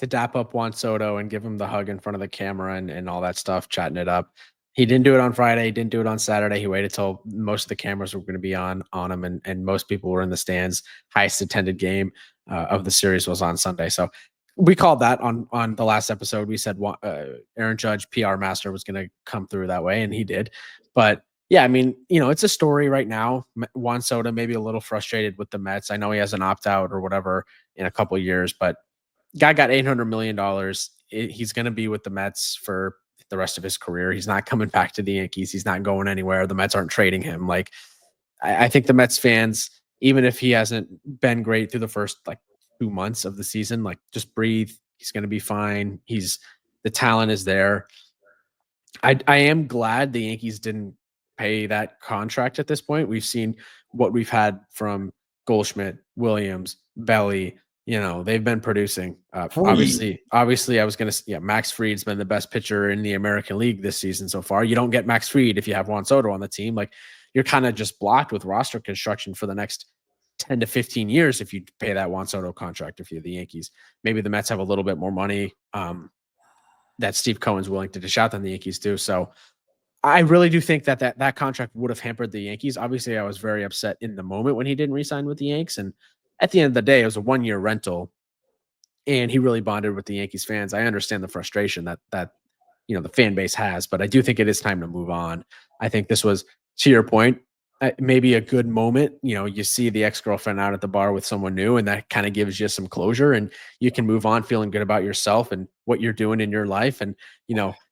dap up Juan Soto and give him the hug in front of the camera and all that stuff, chatting it up. He didn't do it on Friday. He didn't do it on Saturday. He waited till most of the cameras were going to be on him, and most people were in the stands. Highest attended game of the series was on Sunday. So we called that on the last episode. We said Aaron Judge, PR master, was going to come through that way, and he did. But yeah, it's a story right now. Juan Soto may be a little frustrated with the Mets. I know he has an opt-out or whatever in a couple of years, but guy got $800 million. He's going to be with the Mets for the rest of his career. He's not coming back to the Yankees. He's not going anywhere. The Mets aren't trading him. Like, I think the Mets fans, even if he hasn't been great through the first 2 months of the season, just breathe. He's going to be fine. The talent is there. I am glad the Yankees didn't pay that contract at this point. We've seen what we've had from Goldschmidt, Williams, Belly. They've been producing. Obviously, I was going to, Max Fried's been the best pitcher in the American League this season so far. You don't get Max Fried if you have Juan Soto on the team. You're kind of just blocked with roster construction for the next 10 to 15 years if you pay that Juan Soto contract if you're the Yankees. Maybe the Mets have a little bit more money that Steve Cohen's willing to dish out than the Yankees do. So I really do think that contract would have hampered the Yankees. Obviously, I was very upset in the moment when he didn't re-sign with the Yanks. And at the end of the day, it was a 1-year rental, and he really bonded with the Yankees fans. I understand the frustration that the fan base has, but I do think it is time to move on. I think this was, to your point, maybe a good moment. You see the ex-girlfriend out at the bar with someone new, and that kind of gives you some closure, and you can move on feeling good about yourself and what you're doing in your life. And,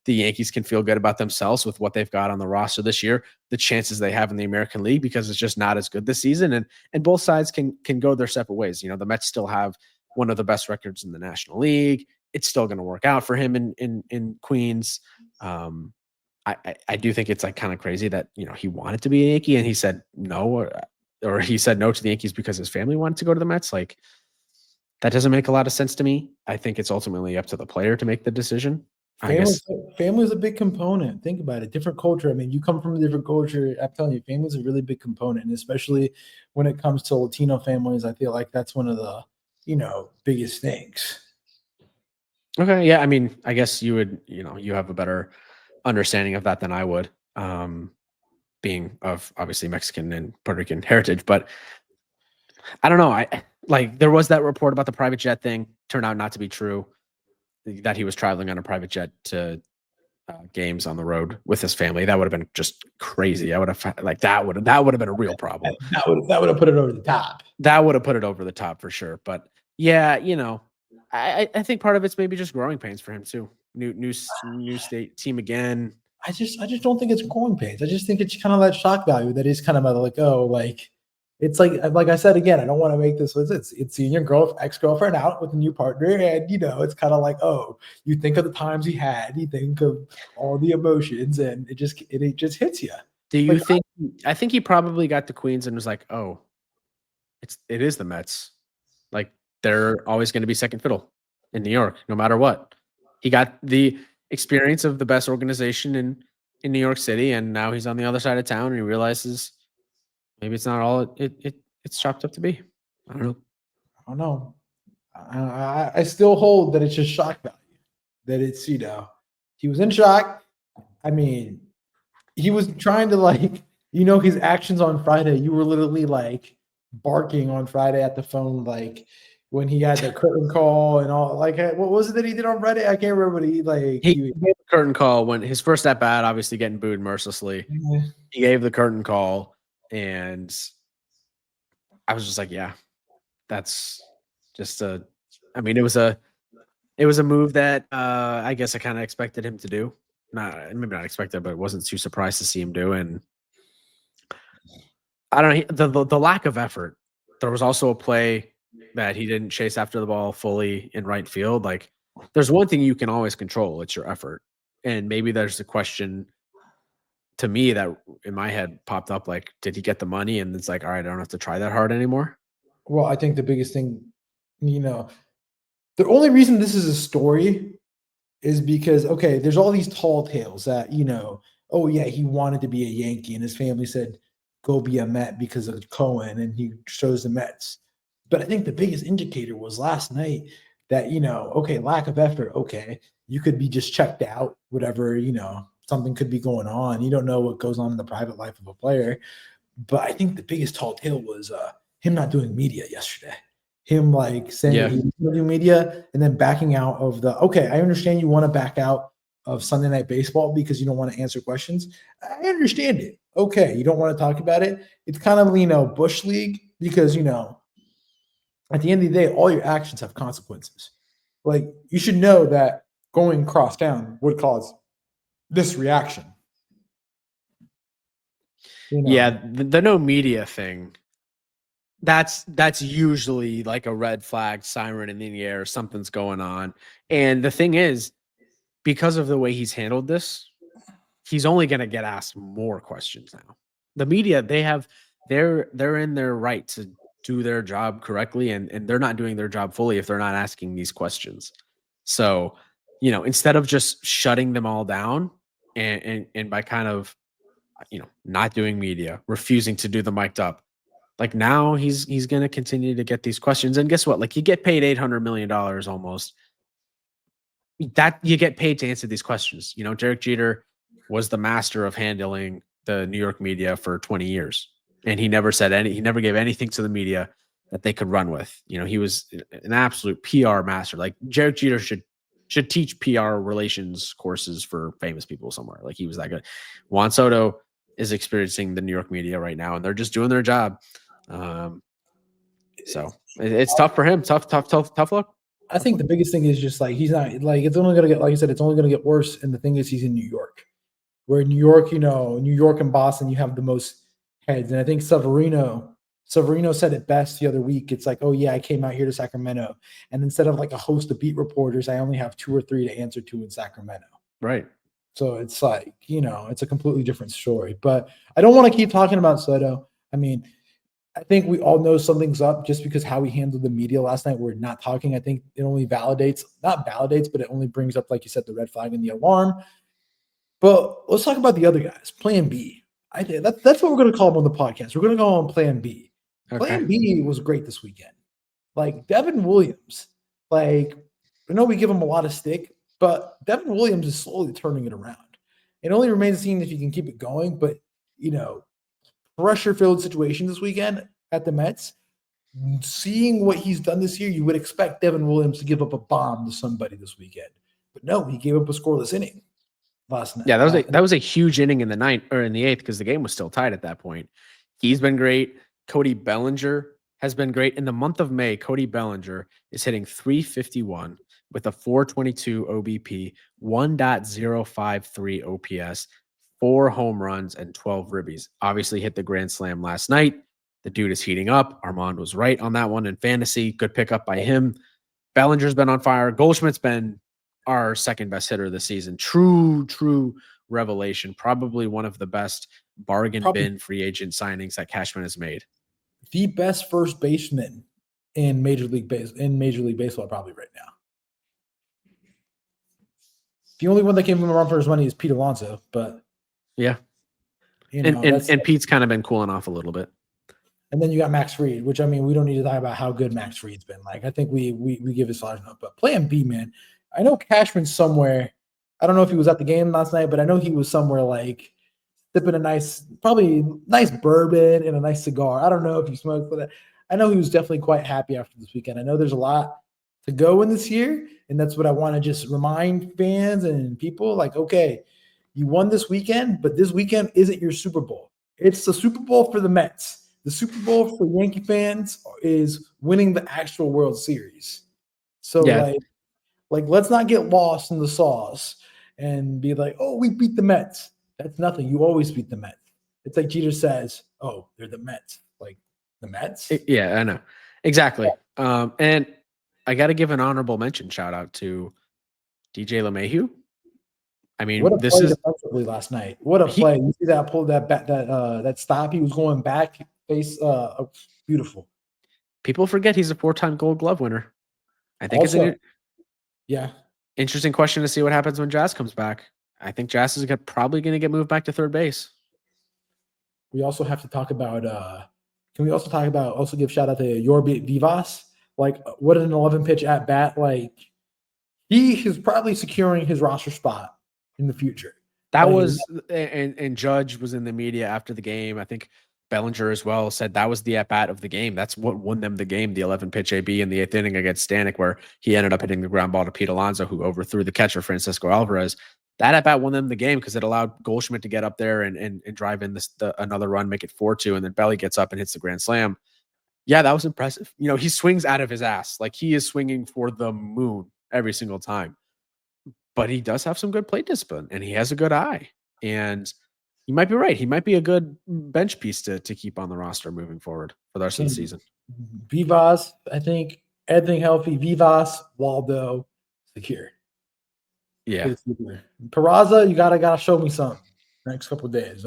the Yankees can feel good about themselves with what they've got on the roster this year, the chances they have in the American League, because it's just not as good this season. And both sides can go their separate ways. The Mets still have one of the best records in the National League. It's still going to work out for him in Queens. I do think it's kind of crazy that, he wanted to be a Yankee and he said no, or he said no to the Yankees because his family wanted to go to the Mets. That doesn't make a lot of sense to me. I think it's ultimately up to the player to make the decision. Family is a big component. Think about it. Different culture. You come from a different culture. I'm telling you, family is a really big component, and especially when it comes to Latino families, I feel like that's one of the, biggest things. Okay. Yeah. I guess you would, you have a better understanding of that than I would, being of obviously Mexican and Puerto Rican heritage. But I don't know. There was that report about the private jet thing, turned out not to be true, that he was traveling on a private jet to games on the road with his family. That would have been just crazy. I would have that would have been a real problem. That would have put it over the top. That would have put it over the top for sure. But yeah, I think part of it's maybe just growing pains for him too. New state team again. I just don't think it's growing pains. I just think it's kind of that shock value that is kind of It's like I said again, I don't want to make this. It's seeing your ex-girlfriend out with a new partner, and it's kind of like, oh, you think of the times you had, you think of all the emotions, and it just hits you. Do you Like, think I think he probably got to Queens and was like, "Oh, it is the Mets. Like, they're always gonna be second fiddle in New York, no matter what." He got the experience of the best organization in New York City, and now he's on the other side of town, and he realizes maybe it's not all it's chopped up to be. I don't know. I don't know. I still hold that it's just shock value. That it's he was in shock. I mean, he was trying to his actions on Friday. You were literally like barking on Friday at the phone, like when he had the curtain call and all. Like, what was it that he did on Friday? I can't remember. What He gave the curtain call when his first at bat, obviously getting booed mercilessly. Yeah. He gave the curtain call, and I was just like, "Yeah, that's just a." I mean, it was a move that I guess I kind of expected him to do. Not maybe not expected, but wasn't too surprised to see him do. And I don't know the lack of effort. There was also a play that he didn't chase after the ball fully in right field. Like, there's one thing you can always control, it's your effort. And maybe there's a question to me that in my head popped up, like, did he get the money? And it's like, all right, I don't have to try that hard anymore. Well, I think the biggest thing, the only reason this is a story is because, okay, there's all these tall tales that, oh yeah, he wanted to be a Yankee and his family said, go be a Met because of Cohen, and he chose the Mets. But I think the biggest indicator was last night that, okay, lack of effort, okay, you could be just checked out, whatever, something could be going on. You don't know what goes on in the private life of a player. But I think the biggest tall tale was him not doing media yesterday. Him like saying that Yeah. he was going to do media and then backing out of okay, I understand you want to back out of Sunday Night Baseball because you don't want to answer questions. I understand it. Okay, you don't want to talk about it. It's kind of, Bush League because, at the end of the day, all your actions have consequences. Like, you should know that going cross town would cause this reaction. Yeah, the no media thing. That's usually like a red flag siren in the air, something's going on. And the thing is, because of the way he's handled this, he's only going to get asked more questions now. The media, they're in their right to do their job correctly, and they're not doing their job fully if they're not asking these questions. So, instead of just shutting them all down and by kind of not doing media, refusing to do the mic'd up, like, now he's going to continue to get these questions. And guess what? Like, you get paid $800 million almost, that you get paid to answer these questions. Derek Jeter was the master of handling the New York media for 20 years. And he never gave anything to the media that they could run with. He was an absolute PR master. Like, Derek Jeter should teach PR relations courses for famous people somewhere. Like, he was that good. Juan Soto is experiencing the New York media right now, and they're just doing their job. So it's tough for him. Tough luck. I think the biggest thing is just he's not it's only gonna get, like I said, it's only gonna get worse. And the thing is, he's in New York, where in New York, New York and Boston, you have the most heads. And I think Severino said it best the other week. It's like, oh yeah, I came out here to Sacramento, and instead of like a host of beat reporters, I only have 2 or 3 to answer to in Sacramento. Right. So it's like, it's a completely different story. But I don't want to keep talking about Soto. I mean, I think we all know something's up just because how he handled the media last night. We're not talking. I think it only not validates, but it only brings up, like you said, the red flag and the alarm. But let's talk about the other guys. Plan B. I think that's what we're going to call him on the podcast. We're going to call him Plan B. Okay. Plan B was great this weekend. Like, Devin Williams, I know we give him a lot of stick, but Devin Williams is slowly turning it around. It only remains seeing if he can keep it going. But, pressure-filled situation this weekend at the Mets, seeing what he's done this year, you would expect Devin Williams to give up a bomb to somebody this weekend. But no, he gave up a scoreless inning last night. Yeah, that was a huge inning in the ninth or in the eighth because the game was still tied at that point. He's been great. Cody Bellinger has been great. In the month of May, Cody Bellinger is hitting .351 with a .422 OBP, 1.053 OPS, 4 home runs, and 12 ribbies. Obviously hit the grand slam last night. The dude is heating up. Armand was right on that one in fantasy. Good pickup by him. Bellinger's been on fire. Goldschmidt's been our second best hitter this season. True revelation. Probably one of the best bargain bin free agent signings that Cashman has made. The best first baseman in Major League Baseball probably right now. The only one that came from around for his money is Pete Alonso, but yeah, and Pete's kind of been cooling off a little bit. And then you got Max Fried, which, I mean, we don't need to talk about how good Max Fried's been. Like, I think we give his flowers enough. But Plan B, man, I know Cashman's somewhere. I don't know if he was at the game last night, but I know he was somewhere like sipping a probably nice bourbon and a nice cigar. I don't know if he smoked, but I know he was definitely quite happy after this weekend. I know there's a lot to go in this year, and that's what I want to just remind fans and people. Like, okay, you won this weekend, but this weekend isn't your Super Bowl. It's the Super Bowl for the Mets. The Super Bowl for Yankee fans is winning the actual World Series. So, like, let's not get lost in the sauce and be like, oh, we beat the Mets. That's nothing. You always beat the Mets. It's like Jeter says, oh, they're the Mets. Like, the Mets? Yeah, I know. Exactly. And I got to give an honorable mention shout out to DJ LeMahieu. I mean, what a play defensively last night. What a play. You see that pull, that stop? He was going back. Face beautiful. People forget he's a 4-time Gold Glove winner. I think also, it's an interesting question to see what happens when Jazz comes back. I think Jazz is probably going to get moved back to third base. We also have to talk about can we also talk about give shout out to Yorbi Vivas? Like, what an 11 pitch at bat. Like, he is probably securing his roster spot in the future. That was and Judge was in the media after the game. I think Bellinger as well said that was the at-bat of the game. That's what won them the game, the 11-pitch AB in the 8th inning against Stanek, where he ended up hitting the ground ball to Pete Alonso, who overthrew the catcher, Francisco Alvarez. That at-bat won them the game because it allowed Goldschmidt to get up there and drive in another run, make it 4-2, and then Belly gets up and hits the grand slam. Yeah, that was impressive. You know, he swings out of his ass. Like, he is swinging for the moon every single time. But he does have some good plate discipline, and he has a good eye. And you might be right. He might be a good bench piece to keep on the roster moving forward for the rest of the season. Vivas, I think, everything healthy. Vivas, Waldo, secure. Yeah. Peraza, you gotta show me something next couple of days.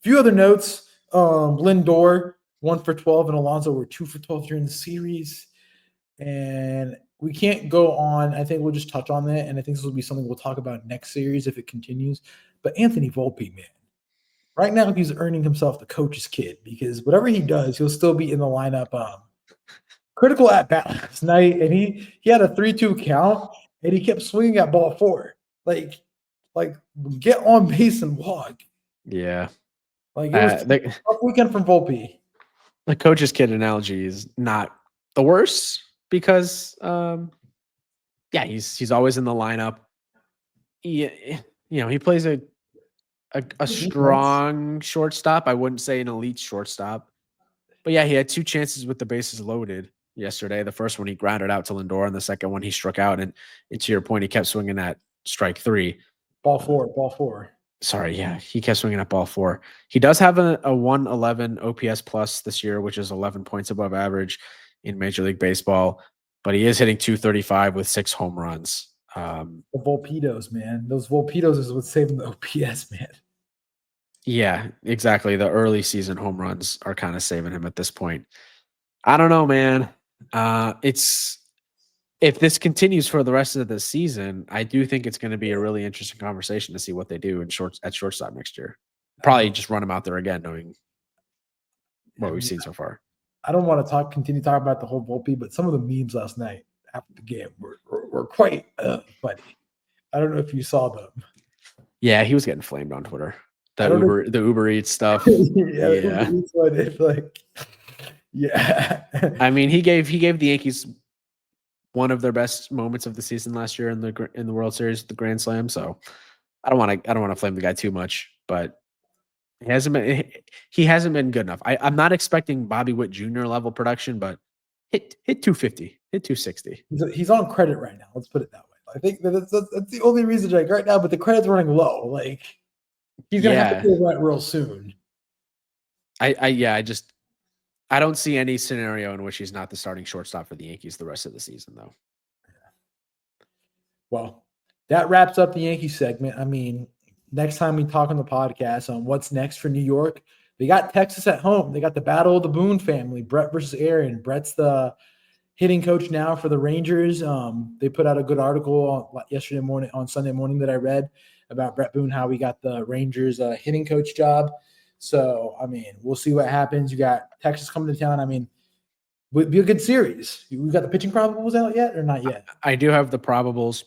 Few other notes. Lindor, 1 for 12, and Alonso were 2 for 12 during the series. And we can't go on. I think we'll just touch on that, and I think this will be something we'll talk about next series if it continues. But Anthony Volpe, man. Right now, he's earning himself the coach's kid because whatever he does, he'll still be in the lineup. Critical at bat last night, and he had a 3-2 count, and he kept swinging at ball 4. Like get on base and walk. Yeah, like it was a tough weekend from Volpe. The coach's kid analogy is not the worst because, he's always in the lineup. He plays a strong shortstop. I wouldn't say an elite shortstop, but yeah, he had 2 chances with the bases loaded yesterday. The first one he grounded out to Lindor, and the second one he struck out. And to your point, he kept swinging at strike 3. Ball 4. Sorry, yeah, he kept swinging at ball 4. He does have a 111 OPS plus this year, which is 11 points above average in Major League Baseball. But he is hitting 235 with 6 home runs. The Volpitos, man. Those Volpitos is what's saving the OPS, man. Yeah, exactly. The early season home runs are kind of saving him at this point. I don't know, man. If this continues for the rest of the season, I do think it's going to be a really interesting conversation to see what they do at shortstop next year. Probably just run him out there again, knowing what we've seen so far. I don't want to continue talking about the whole Volpe, but some of the memes last night after the game were quite funny. I don't know if you saw them. Yeah, he was getting flamed on Twitter. The Uber Eats stuff. Yeah. Yeah. I mean, he gave the Yankees one of their best moments of the season last year in the World Series, the Grand Slam. So I don't want to flame the guy too much, but he hasn't been good enough. I'm not expecting Bobby Witt Jr. level production, but hit 250, hit 260. He's on credit right now. Let's put it that way. I think that's the only reason, Jake, right now. But the credit's running low. Like, he's gonna have to pay rent real soon. I just I don't see any scenario in which he's not the starting shortstop for the Yankees the rest of the season, though. Well, that wraps up the Yankee segment. I mean, next time we talk on the podcast on what's next for New York, they got Texas at home. They got the battle of the Boone family, Brett versus Aaron. Brett's the hitting coach now for the Rangers. They put out a good article on Sunday morning that I read about Brett Boone, how he got the Rangers hitting coach job. So, I mean, we'll see what happens. You got Texas coming to town. I mean, would be a good series. We got the pitching probables out yet or not yet? I do have the probables,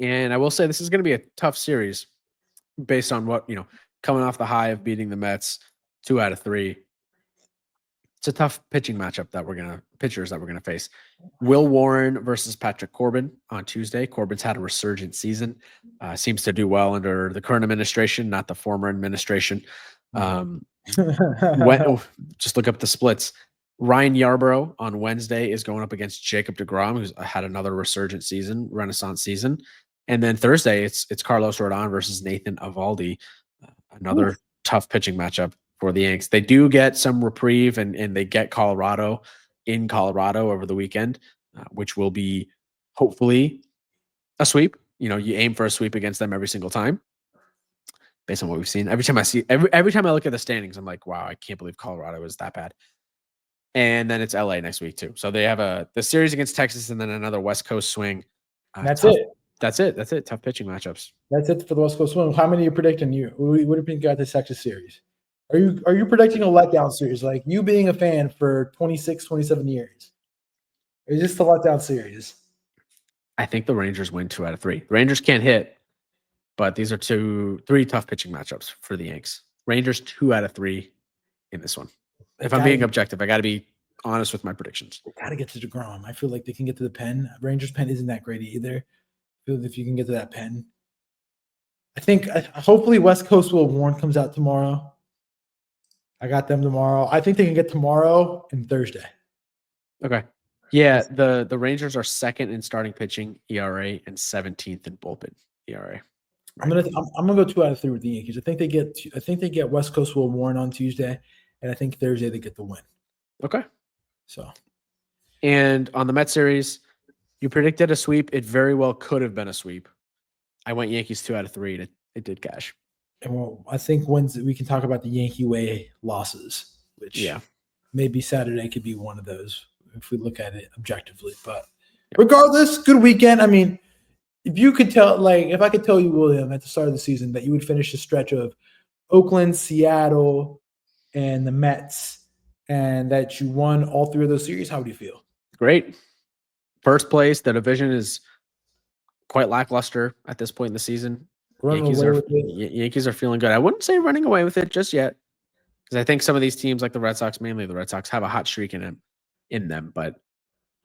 and I will say this is going to be a tough series based on what, coming off the high of beating the Mets 2 out of 3. It's a tough pitching matchup pitchers that we're going to face. Will Warren versus Patrick Corbin on Tuesday. Corbin's had a resurgent season. Seems to do well under the current administration, not the former administration. Just look up the splits. Ryan Yarbrough on Wednesday is going up against Jacob deGrom, who's had another resurgent season, renaissance season. And then Thursday, it's Carlos Rodon versus Nathan Eovaldi, another tough pitching matchup for the Yanks. They do get some reprieve, and they get Colorado in Colorado over the weekend, which will be hopefully a sweep. You aim for a sweep against them every single time, based on what we've seen. Every time I look at the standings, I'm like, wow, I can't believe Colorado is that bad. And then it's LA next week too. So they have the series against Texas, and then another West Coast swing. That's it. That's it. Tough pitching matchups. That's it for the West Coast swing. How many are you predicting? What do you think about the Texas series? Are you predicting a letdown series? Like you being a fan for 26, 27 years? Or is this the letdown series? I think the Rangers win 2 out of 3. The Rangers can't hit, but these are 3 tough pitching matchups for the Yanks. Rangers 2 out of 3 in this one. If I'm being objective, I got to be honest with my predictions. They got to get to deGrom. I feel like they can get to the pen. Rangers pen isn't that great either. I feel if you can get to that pen. I think hopefully West Coast Will Warren comes out tomorrow. I got them tomorrow. I think they can get tomorrow and Thursday. Okay. Yeah, the Rangers are second in starting pitching ERA and 17th in bullpen ERA. I'm gonna go 2 out of 3 with the Yankees. I think they get West Coast Will Warren on Tuesday, and I think Thursday they get the win. Okay. So, and on the Mets series, you predicted a sweep. It very well could have been a sweep. I went Yankees 2 out of 3, and it did cash. And well, I think Wednesday we can talk about the Yankee way losses, which maybe Saturday could be one of those if we look at it objectively. But regardless, good weekend. I mean, if I could tell you, William, at the start of the season that you would finish the stretch of Oakland, Seattle, and the Mets, and that you won all 3 of those series, how would you feel? Great. First place. The division is quite lackluster at this point in the season. Yankees are feeling good. I wouldn't say running away with it just yet, because I think some of these teams, like the Red Sox, mainly the Red Sox, have a hot streak in them. But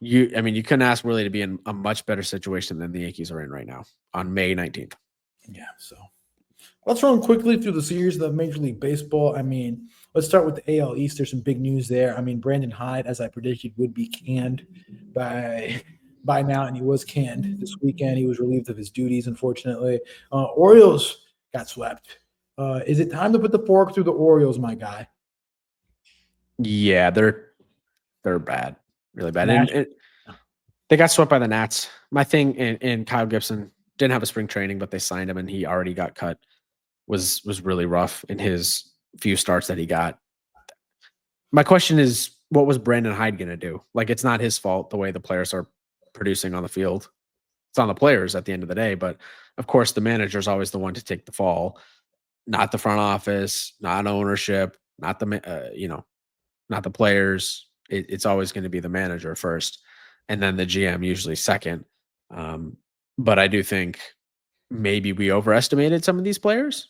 you couldn't ask really to be in a much better situation than the Yankees are in right now on May 19th. Yeah. So let's run quickly through the series of Major League Baseball. I mean, let's start with the AL East. There's some big news there. I mean, Brandon Hyde, as I predicted, would be canned by now, and he was canned this weekend. He was relieved of his duties, unfortunately. Orioles got swept. Is it time to put the fork through the Orioles, my guy? Yeah, they're bad, really bad. And they got swept by the Nats. My thing in Kyle Gibson didn't have a spring training, but they signed him, and he already got cut. Was really rough in his few starts that he got. My question is, what was Brandon Hyde going to do? Like, it's not his fault the way the players are producing on the field. It's on the players at the end of the day, but of course the manager is always the one to take the fall, not the front office, not ownership, not the not the players. It's always going to be the manager first, and then the GM usually second. But I do think maybe we overestimated some of these players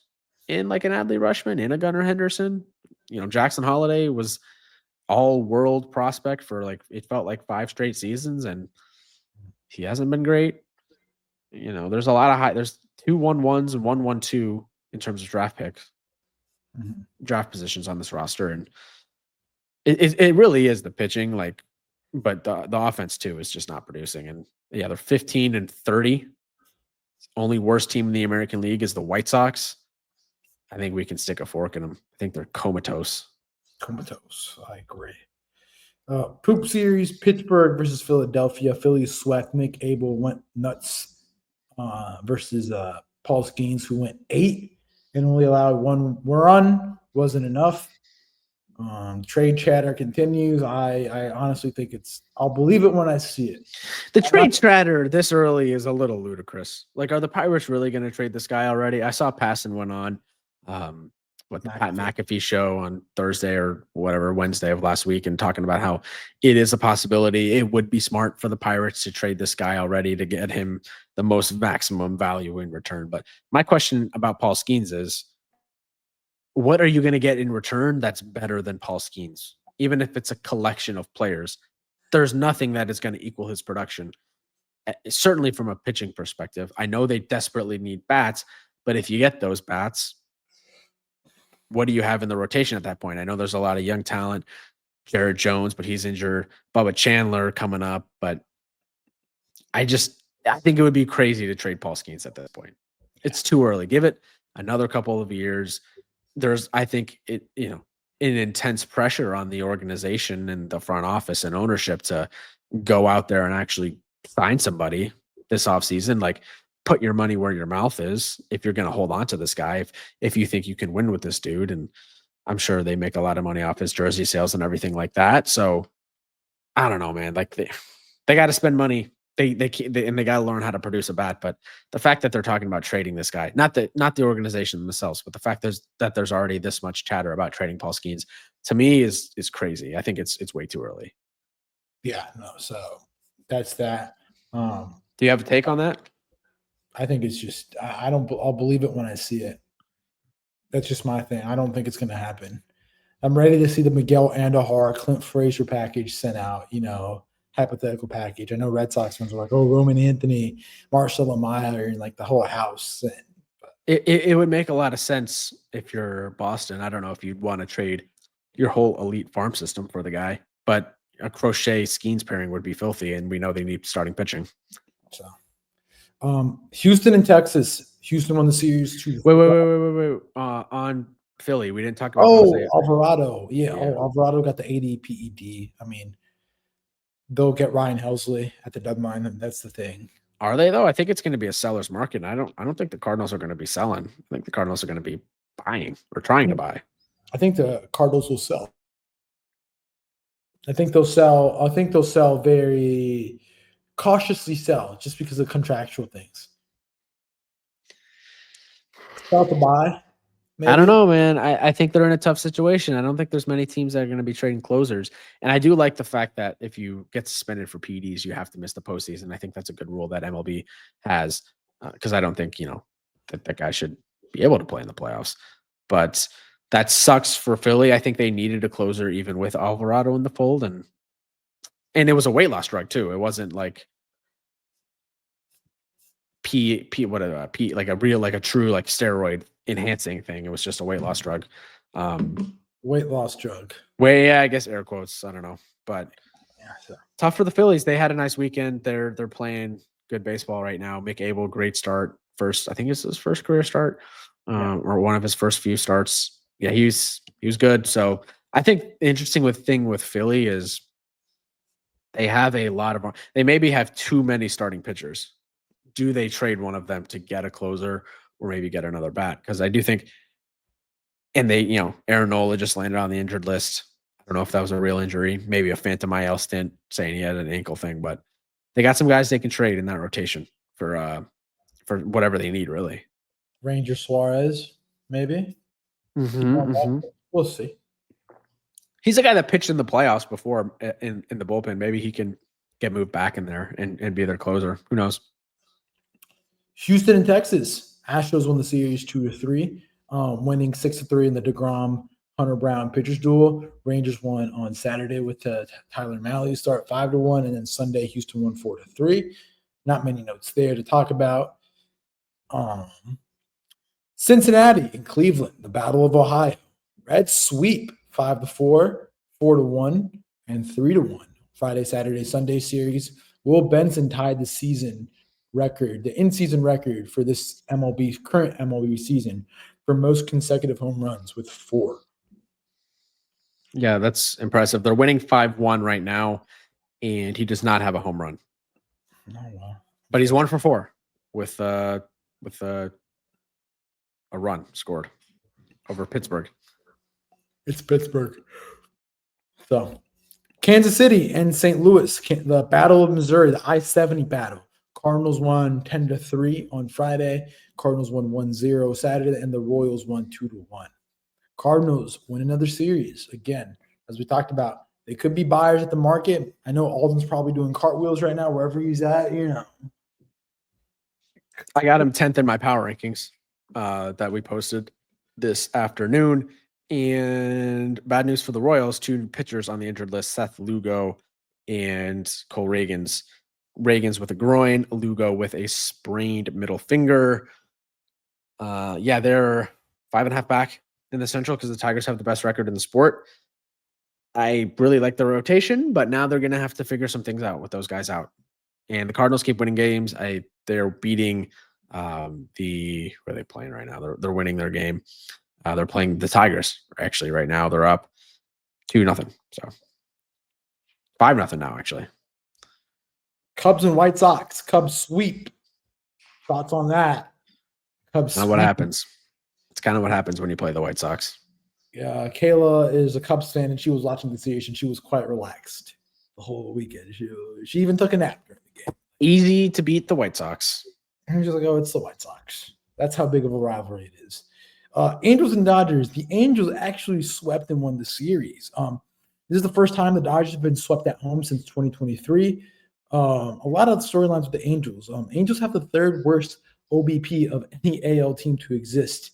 in like an Adley Rutschman, in a Gunnar Henderson. Jackson Holiday was all world prospect for it felt like 5 straight seasons, and he hasn't been great. There's a lot of there's 2 1-1s and 1-1-2 in terms of draft picks, draft positions on this roster. And it really is the pitching, but the offense too is just not producing. And yeah, they're 15-30. Only worst team in the American League is the White Sox. I think we can stick a fork in them. I think they're comatose. comatose. I agree. Poop series, Pittsburgh versus Philadelphia. Philly swept. Nick Abel went nuts versus Paul Skeens, who went 8 and only allowed 1 run. Wasn't enough. Trade chatter continues. I honestly think I'll believe it when I see it. The trade chatter this early is a little ludicrous. Like, are the Pirates really going to trade this guy already? I saw Passan went on the Pat McAfee show on Thursday or whatever, Wednesday of last week, and talking about how it is a possibility. It would be smart for the Pirates to trade this guy already to get him the most maximum value in return. But my question about Paul Skeens is, what are you going to get in return that's better than Paul Skeens? Even if it's a collection of players, there's nothing that is going to equal his production. Certainly from a pitching perspective. I know they desperately need bats, but if you get those bats, what do you have in the rotation at that point? I know there's a lot of young talent, Jared Jones, but he's injured. Bubba Chandler coming up, but I think it would be crazy to trade Paul Skeens at this point. It's too early. Give it another couple of years. I think an intense pressure on the organization and the front office and ownership to go out there and actually sign somebody this offseason. Like, put your money where your mouth is if you're going to hold on to this guy. If you think you can win with this dude, and I'm sure they make a lot of money off his jersey sales and everything like that. So I don't know, man. Like, they got to spend money. They got to learn how to produce a bat. But the fact that they're talking about trading this guy, not the organization themselves, but the fact that there's already this much chatter about trading Paul Skeens, to me is crazy. I think it's way too early. Yeah, no. So that's that. Do you have a take on that? I think it's just I'll believe it when I see it. That's just my thing. I don't think it's going to happen. I'm ready to see the Miguel Andujar, Clint Frazier package sent out. Hypothetical package. I know Red Sox fans are like, "Oh, Roman Anthony, Marcelo Amaya, and like the whole house." It would make a lot of sense if you're Boston. I don't know if you'd want to trade your whole elite farm system for the guy, but a Crochet Skeens pairing would be filthy, and we know they need starting pitching. So, Houston and Texas. Houston won the series. Wait. On Philly, we didn't talk about. Alvarado. Yeah. Alvarado got the 80 PED. I mean, they'll get Ryan Helsley at the deadline, and that's the thing. Are they though? I think it's going to be a seller's market. I don't think the Cardinals are going to be selling. I think the Cardinals are going to be buying or trying to buy. I think the Cardinals will sell. I think they'll sell very cautiously sell just because of contractual things. About to buy. Maybe. I don't know, man. I think they're in a tough situation. I don't think there's many teams that are going to be trading closers. And I do like the fact that if you get suspended for PEDs, you have to miss the postseason. I think that's a good rule that MLB has, because I don't think, that guy should be able to play in the playoffs. But that sucks for Philly. I think they needed a closer even with Alvarado in the fold. And it was a weight loss drug too. It wasn't like like a true like steroid enhancing thing. It was just a weight loss drug. Weight loss drug. I guess air quotes. I don't know, but tough for the Phillies. They had a nice weekend. They're playing good baseball right now. Mick Abel, great start. I think it's his first career start, or one of his first few starts. Yeah, he was good. So I think the interesting thing with Philly is they have they maybe have too many starting pitchers. Do they trade one of them to get a closer or maybe get another bat? Because I do think, and Aaron Nola just landed on the injured list. I don't know if that was a real injury, maybe a phantom IL stint saying he had an ankle thing, but they got some guys they can trade in that rotation for whatever they need, really. Ranger Suarez, maybe. We'll see. He's a guy that pitched in the playoffs before in the bullpen. Maybe he can get moved back in there and be their closer. Who knows? Houston and Texas. Astros won the series 2-3, winning 6-3 in the DeGrom Hunter Brown pitchers duel. Rangers won on Saturday with Tyler Mahle start 5-1, and then Sunday Houston won 4-3. Not many notes there to talk about. Cincinnati and Cleveland, the Battle of Ohio. Reds sweep 5-4, 4-1, and 3-1. Friday, Saturday, Sunday series. Will Benson tied the in-season record for this current MLB season for most consecutive home runs with 4. Yeah, that's impressive. They're winning 5-1 right now, and he does not have a home run. Oh, wow. But he's 1 for 4 with a run scored over Pittsburgh. It's Pittsburgh. So Kansas City and St. Louis, the Battle of Missouri, the I-70 battle. Cardinals won 10-3 on Friday. Cardinals won 1-0 Saturday, and the Royals won 2-1. Cardinals win another series. Again, as we talked about, they could be buyers at the market. I know Alden's probably doing cartwheels right now, wherever he's at, I got him 10th in my power rankings that we posted this afternoon. And bad news for the Royals, 2 pitchers on the injured list, Seth Lugo and Cole Reagans. Reagans with a groin, Lugo with a sprained middle finger. Yeah, they're 5.5 back in the Central because the Tigers have the best record in the sport. I really like the rotation, but now they're going to have to figure some things out with those guys out. And the Cardinals keep winning games. They're beating where are they playing right now? They're winning their game. They're playing the Tigers actually right now. They're up 2-0. So 5-0 now actually. Cubs and White Sox. Cubs sweep. Thoughts on that? Cubs. Now what happens? It's kind of what happens when you play the White Sox. Yeah, Kayla is a Cubs fan, and she was watching the series, and she was quite relaxed the whole weekend. She even took a nap during the game. Easy to beat the White Sox. And she's like, oh, it's the White Sox. That's how big of a rivalry it is. Angels and Dodgers. The Angels actually swept and won the series. This is the first time the Dodgers have been swept at home since 2023. A lot of the storylines with the Angels. Angels have the 3rd worst OBP of any AL team to exist,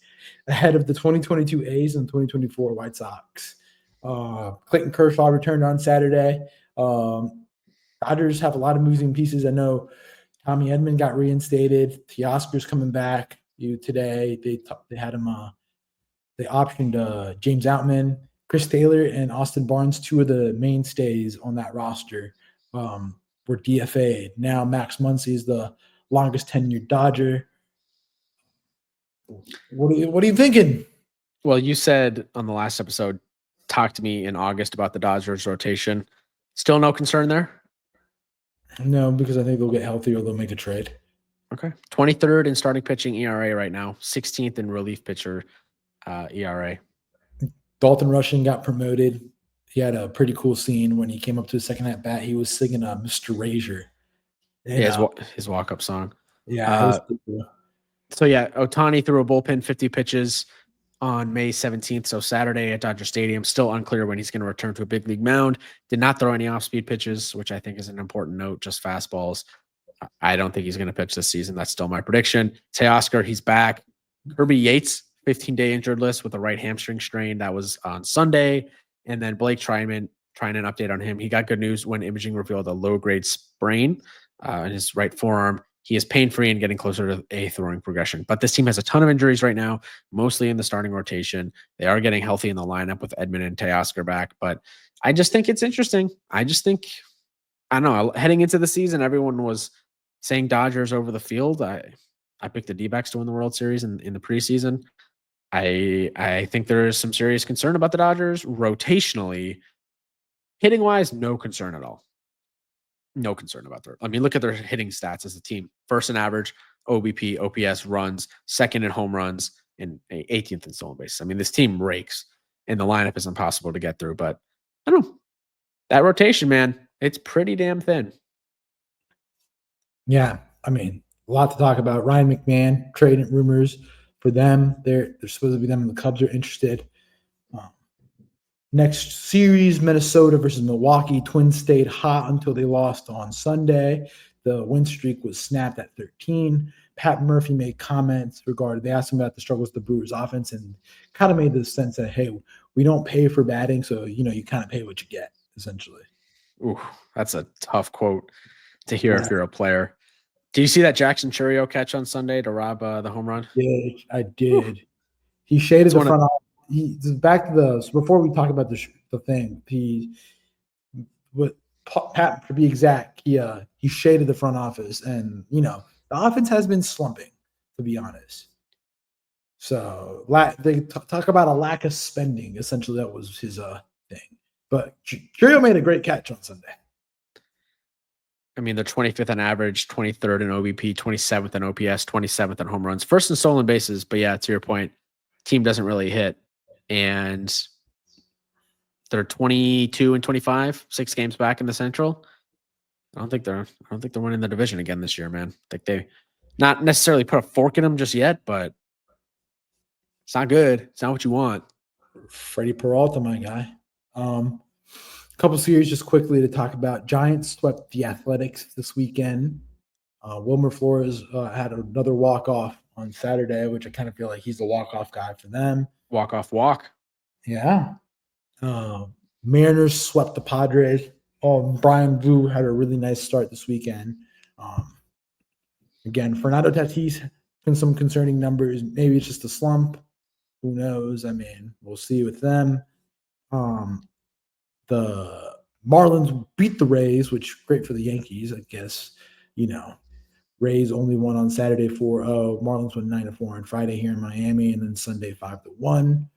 ahead of the 2022 A's and 2024 White Sox. Clayton Kershaw returned on Saturday. Dodgers have a lot of moving pieces. I know Tommy Edman got reinstated. Teoscar's coming back today. They had him. They optioned James Outman, Chris Taylor, and Austin Barnes, 2 of the mainstays on that roster, were DFA'd. Now Max Muncy is the longest tenured Dodger. What are you thinking? Well, you said on the last episode, talk to me in August about the Dodgers rotation. Still no concern there? No, because I think they'll get healthy or they'll make a trade. Okay. 23rd in starting pitching ERA right now, 16th in relief pitcher ERA. Dalton Rushing got promoted. He had a pretty cool scene when he came up to his second at bat. He was singing Mr. Razor. Yeah, his walk-up song. Yeah. So, yeah, Ohtani threw a bullpen 50 pitches on May 17th, so Saturday at Dodger Stadium. Still unclear when he's going to return to a big league mound. Did not throw any off-speed pitches, which I think is an important note, just fastballs. I don't think he's going to pitch this season. That's still my prediction. Teoscar, he's back. Kirby Yates, 15-day injured list with a right hamstring strain. That was on Sunday. And then Blake Trinan, trying an update on him. He got good news when imaging revealed a low-grade sprain in his right forearm. He is pain-free and getting closer to a throwing progression. But this team has a ton of injuries right now, mostly in the starting rotation. They are getting healthy in the lineup with Edman and Teoscar back. But I just think it's interesting. I don't know. Heading into the season, everyone was saying Dodgers over the field. I picked the D-backs to win the World Series in the preseason. I think there is some serious concern about the Dodgers rotationally. Hitting wise, no concern at all. No concern about their. I mean, look at their hitting stats as a team. First in average, OBP, OPS, runs, second in home runs, and 18th in stolen bases. I mean, this team rakes, and the lineup is impossible to get through. But I don't know. That rotation, man, it's pretty damn thin. Yeah, I mean, a lot to talk about. Ryan McMahon, trading rumors for them. They're supposed to be them, and the Cubs are interested. Next series, Minnesota versus Milwaukee. Twins stayed hot until they lost on Sunday. The win streak was snapped at 13. Pat Murphy made comments regarding, they asked him about the struggles of the Brewers offense and kind of made the sense that, hey, we don't pay for batting, so, you kind of pay what you get, essentially. Ooh, that's a tough quote to hear if you're a player. Do you see that Jackson Churio catch on Sunday to rob the home run? Yeah, I did. Ooh. He shaded the front office. Back to so before we talk about the thing, Pat, to be exact, he shaded the front office, and the offense has been slumping, to be honest. So they talk about a lack of spending. Essentially, that was his thing. But Curio made a great catch on Sunday. I mean, they're 25th on average, 23rd in OBP, 27th in OPS, 27th in home runs, first in stolen bases. But yeah, to your point, team doesn't really hit. And they're 22 and 25, 6 games back in the Central. I don't think they're winning the division again this year, man. I think they not necessarily put a fork in them just yet, but it's not good. It's not what you want. Freddie Peralta, my guy. Couple series just quickly to talk about. Giants swept the Athletics this weekend. Wilmer Flores had another walk-off on Saturday, which I kind of feel like he's the walk-off guy for them. Walk-off walk. Yeah. Mariners swept the Padres. Brian Vu had a really nice start this weekend. Again, Fernando Tatis in some concerning numbers. Maybe it's just a slump. Who knows? I mean, we'll see with them. The Marlins beat the Rays, which great for the Yankees, I guess. Rays only won on Saturday 4-0. Marlins won 9-4 on Friday here in Miami, and then Sunday 5-1.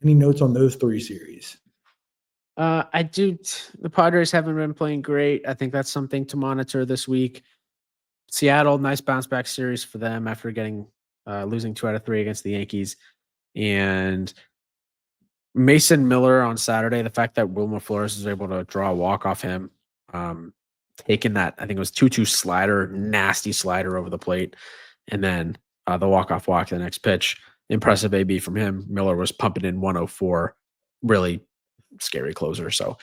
Any notes on those 3 series? I do. The Padres haven't been playing great. I think that's something to monitor this week. Seattle, nice bounce back series for them after getting losing 2 out of 3 against the Yankees. And Mason Miller on Saturday, the fact that Wilmer Flores was able to draw a walk off him, taking that, I think it was 2-2 slider, nasty slider over the plate, and then the walk-off walk, the next pitch. Impressive AB from him. Miller was pumping in 104, really scary closer. So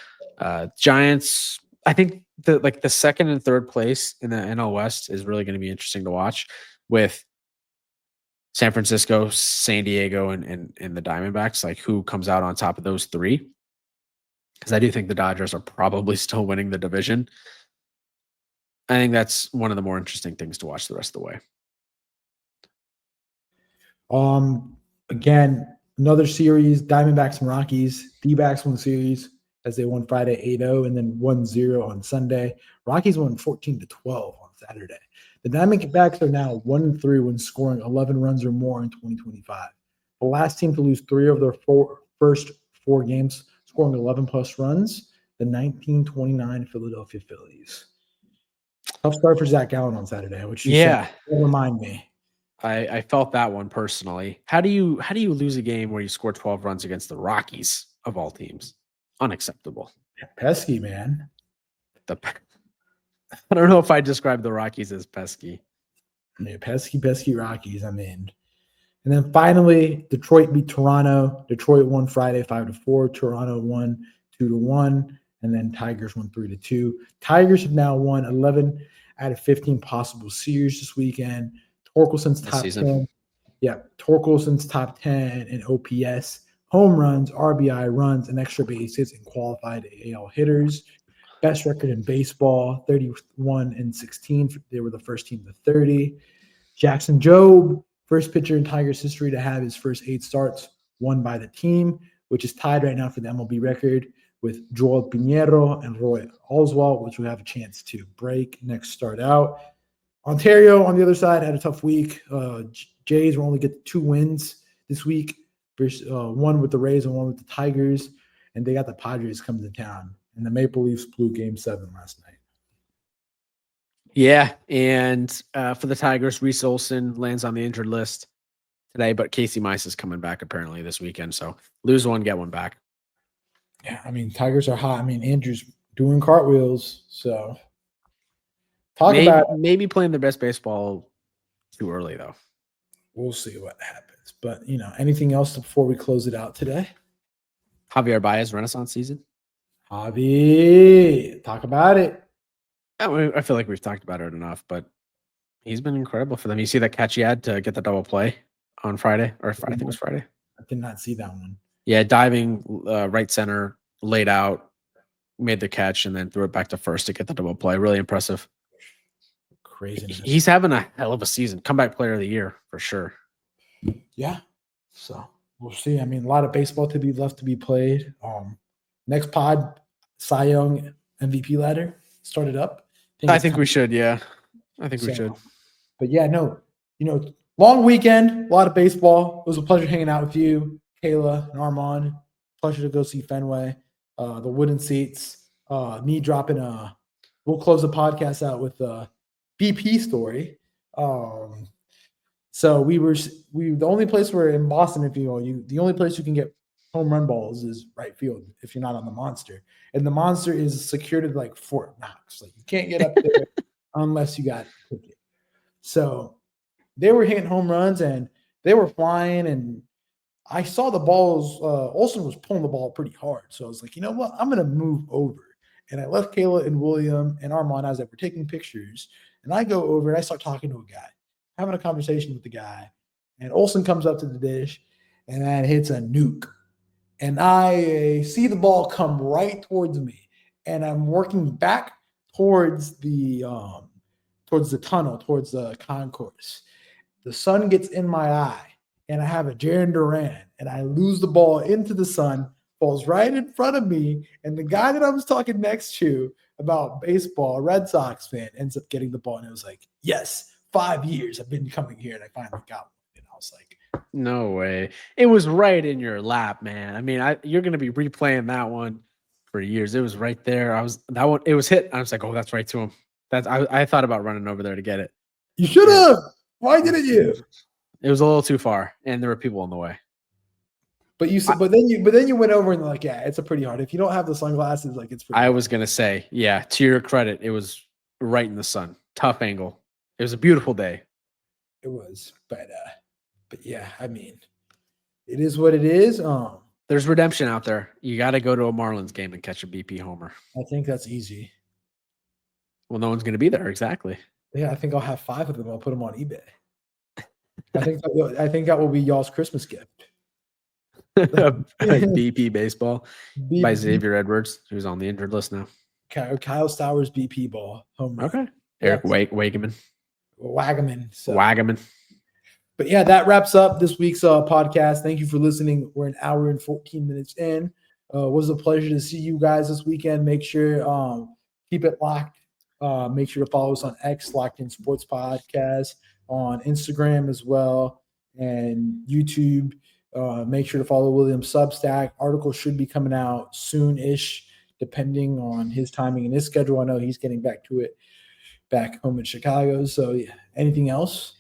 Giants, I think the second and third place in the NL West is really going to be interesting to watch with San Francisco, San Diego, and the Diamondbacks, like who comes out on top of those 3. Because I do think the Dodgers are probably still winning the division. I think that's one of the more interesting things to watch the rest of the way. Again, another series, Diamondbacks and Rockies. D-backs won the series as they won Friday 8-0 and then 1-0 on Sunday. Rockies won 14-12 on Saturday. The Diamondbacks are now 1-3 when scoring 11 runs or more in 2025. The last team to lose 3 of their first 4 games, scoring 11-plus runs, the 1929 Philadelphia Phillies. Tough start for Zach Gallen on Saturday, which you said, don't remind me. I felt that one personally. How do you lose a game where you score 12 runs against the Rockies of all teams? Unacceptable. Pesky, man. I don't know if I describe the Rockies as pesky. Yeah, pesky Rockies. I mean, and then finally, Detroit beat Toronto. Detroit won Friday 5-4. Toronto won 2-1, and then Tigers won 3-2. Tigers have now won 11 out of 15 possible series this weekend. Torkelson's top 10. Yeah, Torkelson's top 10 in OPS, home runs, RBI runs, and extra bases, and qualified AL hitters. Best record in baseball, 31-16. They were the first team to 30. Jackson Jobe, first pitcher in Tigers history to have his first 8 starts won by the team, which is tied right now for the MLB record with Joel Pinheiro and Roy Oswalt, which we have a chance to break next start out. Ontario, on the other side, had a tough week. Jays will only get 2 wins this week, one with the Rays and one with the Tigers, and they got the Padres coming to town. And the Maple Leafs blew Game 7 last night. Yeah, and for the Tigers, Reese Olson lands on the injured list today, but Casey Mice is coming back apparently this weekend. So lose one, get one back. Yeah, I mean, Tigers are hot. I mean, Andrew's doing cartwheels. So maybe playing their best baseball too early, though. We'll see what happens. But, anything else before we close it out today? Javier Baez Renaissance season. Javi, talk about it. I feel like we've talked about it enough, but he's been incredible for them. You see that catch he had to get the double play on Friday, or I think it was Friday. I did not see that one. Yeah, diving right center, laid out, made the catch, and then threw it back to first to get the double play. Really impressive. Craziness. He's having a hell of a season. Comeback player of the year for sure. Yeah. So we'll see. I mean, a lot of baseball to be left to be played. Next pod, Cy Young MVP ladder started up. I think we should. Yeah, I think we should. But yeah, no, long weekend, a lot of baseball. It was a pleasure hanging out with you, Kayla and Armand. Pleasure to go see Fenway. the wooden seats, me dropping we'll close the podcast out with a BP story. So we the only place we're in Boston, the only place you can get home run balls is right field if you're not on the Monster. And the Monster is secured at like Fort Knox. Like you can't get up there unless you got a ticket. So they were hitting home runs and they were flying, and I saw the balls. Olsen was pulling the ball pretty hard. So I was like, you know what? I'm going to move over. And I left Kayla and William and Armand as they were taking pictures. And I go over and I start talking to a guy, having a conversation with the guy. And Olsen comes up to the dish and then hits a nuke. And I see the ball come right towards me. And I'm working back towards the tunnel, towards the concourse. The sun gets in my eye, and I have a Jaron Duran, and I lose the ball into the sun, falls right in front of me, and the guy that I was talking next to about baseball, a Red Sox fan, ends up getting the ball, and it was like, yes, 5 years I've been coming here, and I finally got one. And I was like, no way. It was right in your lap, man. I mean, you're going to be replaying that one for years. It was right there. It was hit. I was like, oh, that's right to him. I thought about running over there to get it. You should have. Why didn't you? It was a little too far, and there were people on the way. But then you went over and like, yeah, it's a pretty hard. If you don't have the sunglasses, like it's pretty I hard. was gonna say, yeah, to your credit, it was right in the sun. Tough angle. It was a beautiful day. It was, but yeah, I mean, it is what it is. There's redemption out there. You got to go to a Marlins game and catch a BP homer. I think that's easy. Well, no one's going to be there. Exactly. Yeah, I think I'll have 5 of them. I'll put them on eBay. I think that will be y'all's Christmas gift. BP baseball by Xavier Edwards, who's on the injured list now. Kyle Stowers BP ball home run. Okay. Eric Wagaman. So. Wagaman. But yeah, that wraps up this week's podcast. Thank you for listening. We're an hour and 14 minutes in. It was a pleasure to see you guys this weekend. Make sure keep it locked. Make sure to follow us on X, Locked In Sports Podcast, on Instagram as well, and YouTube. Make sure to follow William's Substack. Article should be coming out soon-ish, depending on his timing and his schedule. I know he's getting back to it back home in Chicago. So, yeah. Anything else?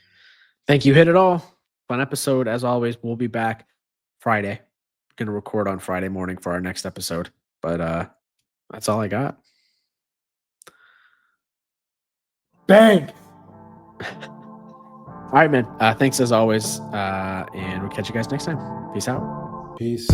Thank you. Hit it all. Fun episode. As always, we'll be back Friday. Going to record on Friday morning for our next episode. But that's all I got. Bang! All right, man. Thanks as always. And we'll catch you guys next time. Peace out. Peace.